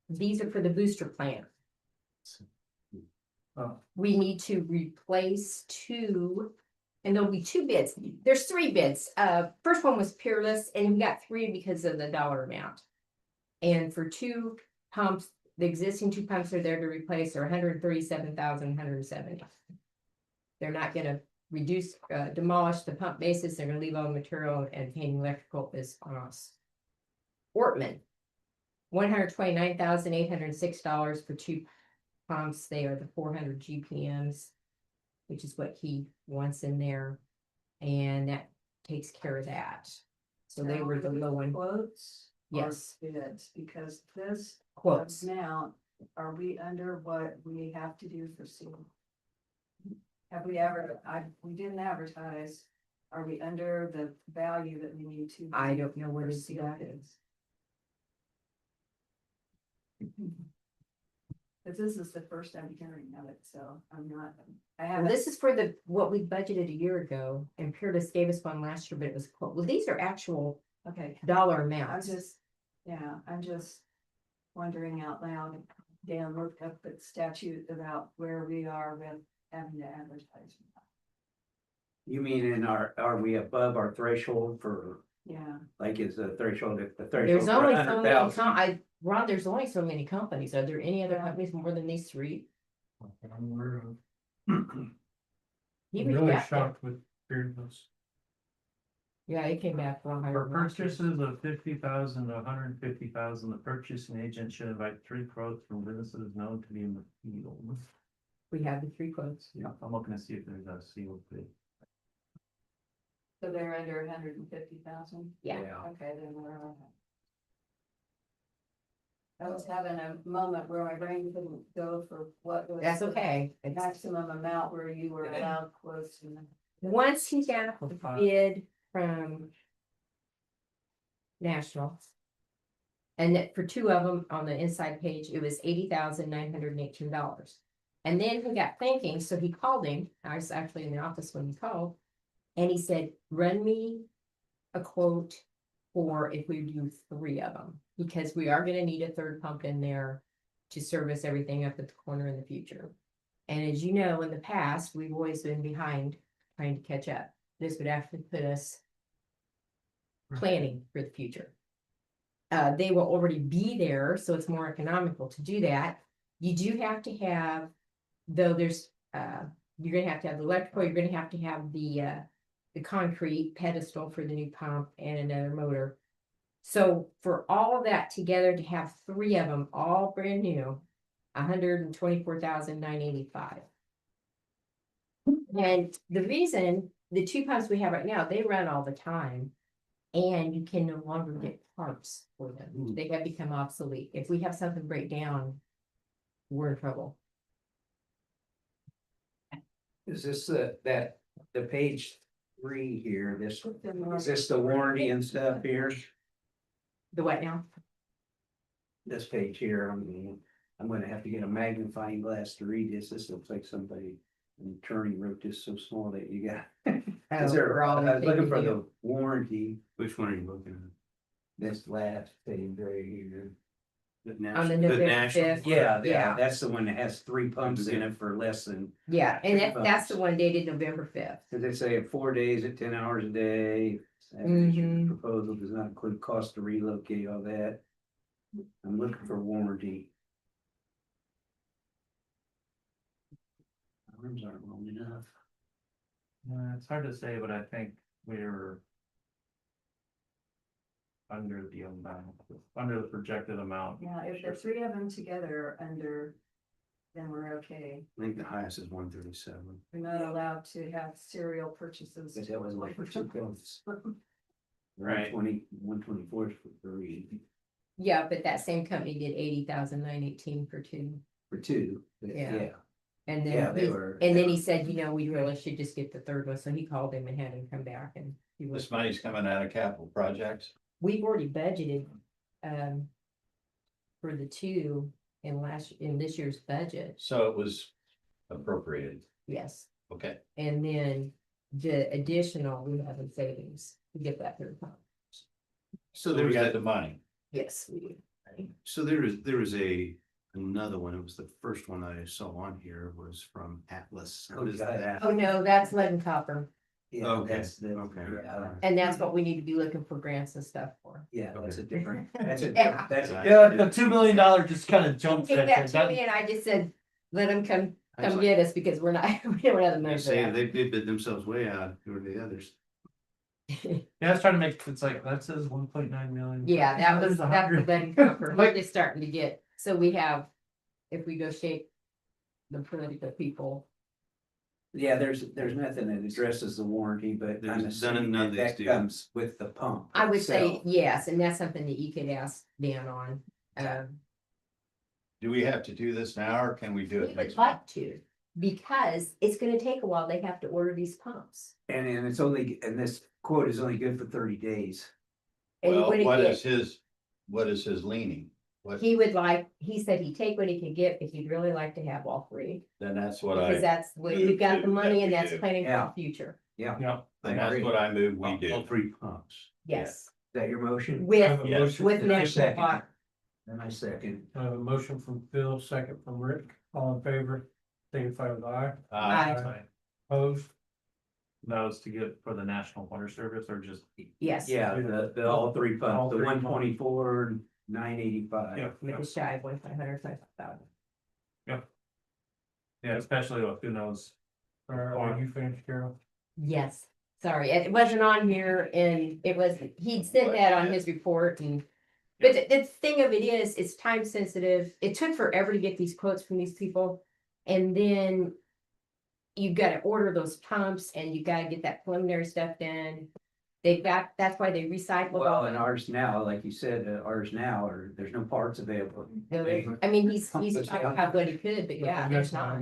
Speaker 6: These are for the booster plant.
Speaker 4: Oh.
Speaker 6: We need to replace two, and there'll be two bids. There's three bids. First one was Peerless, and we got three because of the dollar amount. And for two pumps, the existing two pumps are there to replace are 137,170. They're not gonna reduce, demolish the pump bases. They're gonna leave all the material and painting electrical is on us. Ortman, $129,806 for two pumps. They are the 400 GPMs, which is what he wants in there. And that takes care of that. So they were the low one.
Speaker 1: Quotes? or
Speaker 6: Yes.
Speaker 1: Bids, because this
Speaker 6: Quotes.
Speaker 1: amount, are we under what we have to do for sealing? Have we ever, we didn't advertise, are we under the value that we need to?
Speaker 6: I don't know what
Speaker 1: for
Speaker 6: his
Speaker 1: seal
Speaker 6: that
Speaker 1: bids? But this is the first I'm hearing of it, so I'm not, I
Speaker 6: Well,
Speaker 1: haven't.
Speaker 6: this is for the, what we budgeted a year ago, and Peerless gave us one last year, but it was quote, well, these are actual
Speaker 1: Okay,
Speaker 6: dollar
Speaker 1: I'm
Speaker 6: amounts.
Speaker 1: I'm just wondering out loud. Dan looked up the statute about where we are with having to advertise.
Speaker 3: You mean are we above our threshold for,
Speaker 1: Yeah,
Speaker 3: like, is the threshold, if the threshold?
Speaker 6: There's
Speaker 3: for
Speaker 6: only so many,
Speaker 3: 100,000?
Speaker 6: Ron, there's only so many companies. Are there any other
Speaker 1: Yeah.
Speaker 6: companies more than these three?
Speaker 2: I'm aware of.
Speaker 6: He
Speaker 2: I'm
Speaker 6: reached
Speaker 2: really
Speaker 6: out there.
Speaker 2: shocked with Fearless.
Speaker 6: Yeah, it came back for a higher.
Speaker 4: For purchases of 50,000 to 150,000, the purchasing agent should invite 3 quotes from businesses known to be in the field.
Speaker 6: We have the three quotes.
Speaker 4: Yeah, I'm looking to see if there's a sealed bid.
Speaker 1: so they're under 150,000.
Speaker 6: Yeah.
Speaker 1: Okay, then we're all right. I was having a moment where my brain couldn't go for what was.
Speaker 6: That's
Speaker 1: the
Speaker 6: okay.
Speaker 1: Maximum amount where you were allowed quotes and.
Speaker 6: Once he got the bid from National. And that for two of them on the inside page, it was $80,918. And then he got thinking, so he called him. I was actually in the office when he called. And he said, run me a quote for if we do three of them, because we are gonna need a third pump in there to service everything up at the corner in the future. And as you know, in the past, we've always been behind trying to catch up. This would actually put us planning for the future. They will already be there, so it's more economical to do that. You do have to have, though there's, you're gonna have to have the electrical, you're gonna have to have the concrete pedestal for the new pump and another motor. So for all of that together, to have three of them, all brand new, $124,985. And the reason, the two pumps we have right now, they run all the time. And you can no longer get parts for them. They have become obsolete. If we have something break down, we're in trouble.
Speaker 3: Is this the page 3 here, is this the warranty and stuff here?
Speaker 6: The what now?
Speaker 3: This page here, I'm gonna have to get a magnifying glass to read this. This looks like somebody, an attorney wrote this so small that you got. Is there, I was looking for the warranty,
Speaker 5: Which one are you looking at?
Speaker 3: this last page right here.
Speaker 6: On the November
Speaker 5: national-
Speaker 6: 5th.
Speaker 3: Yeah,
Speaker 6: Yeah.
Speaker 3: that's the one that has 3 pumps in it for less than,
Speaker 6: Yeah, and
Speaker 3: Three
Speaker 6: that's the
Speaker 3: bucks.
Speaker 6: one dated November 5th.
Speaker 3: cause they say 4 days at 10 hours a day.
Speaker 6: Mhm.
Speaker 3: Proposal does not include cost to relocate, all that. I'm looking for warranty. Arms aren't long enough.
Speaker 4: It's hard to say, but I think we're under the amount, under the projected amount.
Speaker 1: Yeah, if the three of them together are under, then we're okay.
Speaker 5: I think the highest is 137.
Speaker 1: We're not allowed to have serial purchases.
Speaker 3: Cause that was like for 2 pumps.
Speaker 4: Right.
Speaker 3: 124 for 3,
Speaker 6: Yeah, but that same company did 80,918 for 2.
Speaker 3: for 2, but
Speaker 6: Yeah.
Speaker 3: yeah,
Speaker 6: And
Speaker 3: yeah,
Speaker 6: then,
Speaker 3: they
Speaker 6: he-
Speaker 3: were.
Speaker 6: and then he said, you know, we really should just get the third one, so he called him and had him come back and. he was-
Speaker 7: This money's coming out of capital projects.
Speaker 6: We've already budgeted, for the 2 in this year's budget,
Speaker 7: So it was appropriated.
Speaker 6: yes.
Speaker 7: Okay.
Speaker 6: And then the additional, we have in savings to get that third pump.
Speaker 5: So
Speaker 7: So
Speaker 5: there
Speaker 7: we
Speaker 5: was
Speaker 7: got
Speaker 5: that,
Speaker 7: the money.
Speaker 6: Yes, we do.
Speaker 5: so there was another one. It was the first one I saw on here was from Atlas. What is that?
Speaker 6: Oh, no, that's lead and copper,
Speaker 3: Yeah,
Speaker 5: Okay,
Speaker 3: that's the,
Speaker 5: okay.
Speaker 3: yeah,
Speaker 6: and that's what we need to be looking for grants and stuff for.
Speaker 3: yeah, that's a
Speaker 5: Okay.
Speaker 3: different, that's a,
Speaker 6: Yeah.
Speaker 3: that's a.
Speaker 4: Yeah, the $2 million just kind of jumped.
Speaker 6: Take that to me, and I just said, let them come
Speaker 5: I was like-
Speaker 6: get us, because we're not, we don't have the money
Speaker 5: They
Speaker 6: for
Speaker 5: say
Speaker 6: that.
Speaker 5: they bid themselves way out over the others.
Speaker 4: Yeah, I was trying to make, it's like, that says 1.9 million.
Speaker 6: Yeah, that was,
Speaker 4: There's a
Speaker 6: that's the
Speaker 4: hundred.
Speaker 6: lead and copper, we're
Speaker 4: Like-
Speaker 6: just starting to get, so we have, if we go shape the political people.
Speaker 3: Yeah, there's nothing that addresses the warranty, but I'm
Speaker 5: There's none of
Speaker 3: assuming
Speaker 5: none of
Speaker 3: that
Speaker 5: these do.
Speaker 3: comes with the pump.
Speaker 6: I would say
Speaker 3: itself.
Speaker 6: yes, and that's something that you could ask Dan on.
Speaker 7: Do we have to do this now or can we do
Speaker 6: We
Speaker 7: it
Speaker 6: would
Speaker 7: next month?
Speaker 6: like to, because it's gonna take a while, they have to order these pumps.
Speaker 3: And it's only, and this quote is only good for 30 days.
Speaker 6: And
Speaker 7: Well,
Speaker 6: when it
Speaker 7: what
Speaker 6: gets-
Speaker 7: is his leaning? What,
Speaker 6: He would like, he said he'd take what he could get, but he'd really like to have all 3.
Speaker 7: then that's what
Speaker 6: Because
Speaker 7: I,
Speaker 6: that's, we've got the money and that's planning for
Speaker 3: Yeah.
Speaker 6: the future.
Speaker 4: Yeah,
Speaker 3: I
Speaker 7: then that's
Speaker 3: agree.
Speaker 7: what I move we
Speaker 3: All
Speaker 7: do.
Speaker 3: 3 pumps. Is
Speaker 6: Yes,
Speaker 3: that your motion?
Speaker 6: with,
Speaker 7: Yes.
Speaker 6: with
Speaker 3: Is there a
Speaker 6: national
Speaker 3: second?
Speaker 6: water.
Speaker 3: And I second.
Speaker 2: I have a motion from Phil, second from Rick, all in favor, signify with aye.
Speaker 6: Aye.
Speaker 2: Opposed,
Speaker 4: that was to get for the National Water Service or just.
Speaker 6: Yes.
Speaker 3: Yeah, the all 3
Speaker 2: All
Speaker 3: pumps, the
Speaker 2: three pumps.
Speaker 3: 124, 985.
Speaker 2: yeah,
Speaker 6: With the shy of 1,500.
Speaker 4: Yeah, especially with who knows.
Speaker 2: are you finished, Carol?
Speaker 6: Yes, sorry, it wasn't on here and it was, he'd said that on his report and. But the thing of it is, it's time sensitive. It took forever to get these quotes from these people. And then. You've got to order those pumps and you gotta get that preliminary stuff done. They've got, that's why they recycle
Speaker 3: Well,
Speaker 6: all.
Speaker 3: and ours now, like you said, ours now, or there's no parts available.
Speaker 6: I mean, he's talking about what he could, but yeah, there's not.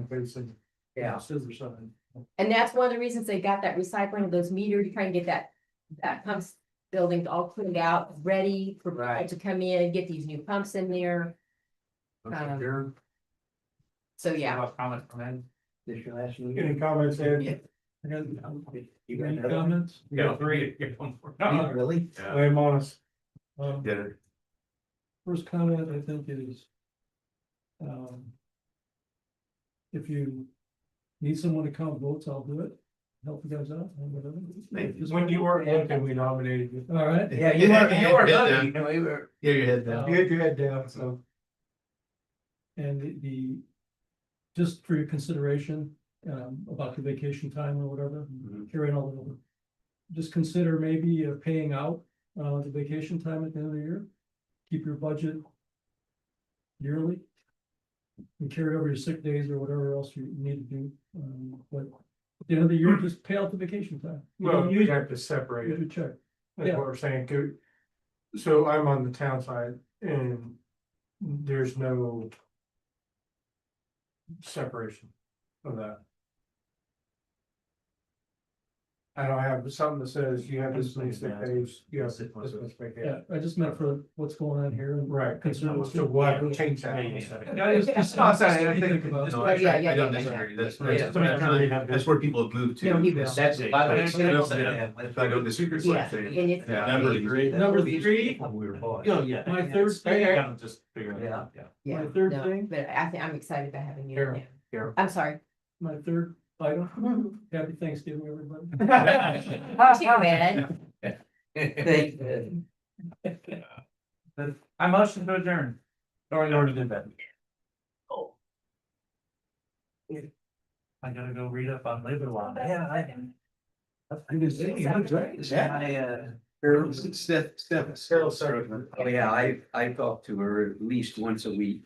Speaker 3: Yeah.
Speaker 2: Scissor sign.
Speaker 6: And that's one of the reasons they got that recycling of those meters, to try and get that pumps building all cleaned out, ready for people
Speaker 3: Right.
Speaker 6: to come in, get these new pumps in there. So yeah,
Speaker 4: Comment from Ed?
Speaker 3: This your last
Speaker 2: Any
Speaker 3: meeting?
Speaker 2: comments, Ed?
Speaker 3: You got
Speaker 2: Any
Speaker 3: another one?
Speaker 2: comments?
Speaker 4: You got 3. Get one more.
Speaker 3: Oh, really?
Speaker 2: Lay 'em on us.
Speaker 5: Get it.
Speaker 8: First comment, I think, is. If you need someone to count votes, I'll do it, help you guys out, or whatever. Just-
Speaker 2: When you weren't looking, we nominated you.
Speaker 8: All right.
Speaker 3: Yeah, you were
Speaker 7: Yeah.
Speaker 3: looking, and we were.
Speaker 7: Get your head down.
Speaker 2: You had your head down, so.
Speaker 8: And just for your consideration, about the vacation time or whatever, carrying all that over. Just consider maybe paying out, the vacation time at the end of the year. Keep your budget yearly. And carry over your sick days or whatever else you need to do, but at the end of the year, just pay out the vacation time.
Speaker 2: Well, you
Speaker 8: use
Speaker 2: have to separate
Speaker 8: your
Speaker 2: it,
Speaker 8: check.
Speaker 2: that's what we're saying, too. So I'm on the town side and there's no. Separation of that. I don't have something that says you have this many sick days, you have this much vacation.
Speaker 8: Yeah, I just meant for what's going on here. and
Speaker 2: Right,
Speaker 8: Conservancy.
Speaker 2: so we'll change that.
Speaker 8: Yeah, it's just.
Speaker 5: No, I'm sorry, I
Speaker 8: something to
Speaker 5: think-
Speaker 8: think about.
Speaker 5: just-
Speaker 6: Oh, yeah, yeah,
Speaker 5: I don't
Speaker 6: yeah,
Speaker 5: disagree, that's,
Speaker 2: Yeah.
Speaker 5: that's where people have moved to.
Speaker 6: No, he will.
Speaker 5: That's, by the way,
Speaker 3: Yeah.
Speaker 5: if I go to the secret
Speaker 6: Yeah,
Speaker 5: thing.
Speaker 6: and it's.
Speaker 7: Number three.
Speaker 8: Number three,
Speaker 5: Oh,
Speaker 8: yeah, my third thing,
Speaker 5: Just figuring it out, yeah.
Speaker 6: Yeah,
Speaker 8: my third
Speaker 6: no,
Speaker 8: thing?
Speaker 6: But I think I'm excited about having you.
Speaker 2: Carol,
Speaker 6: now.
Speaker 2: Carol.
Speaker 6: I'm sorry.
Speaker 8: my third item, happy Thanksgiving, everybody.
Speaker 6: Too bad.
Speaker 3: Thank you.
Speaker 4: I motion to adjourn.
Speaker 2: Or you already did that.
Speaker 4: I gotta go read up on labor law.
Speaker 3: Yeah, I Steph. Oh, yeah, I talk to her at least once a week.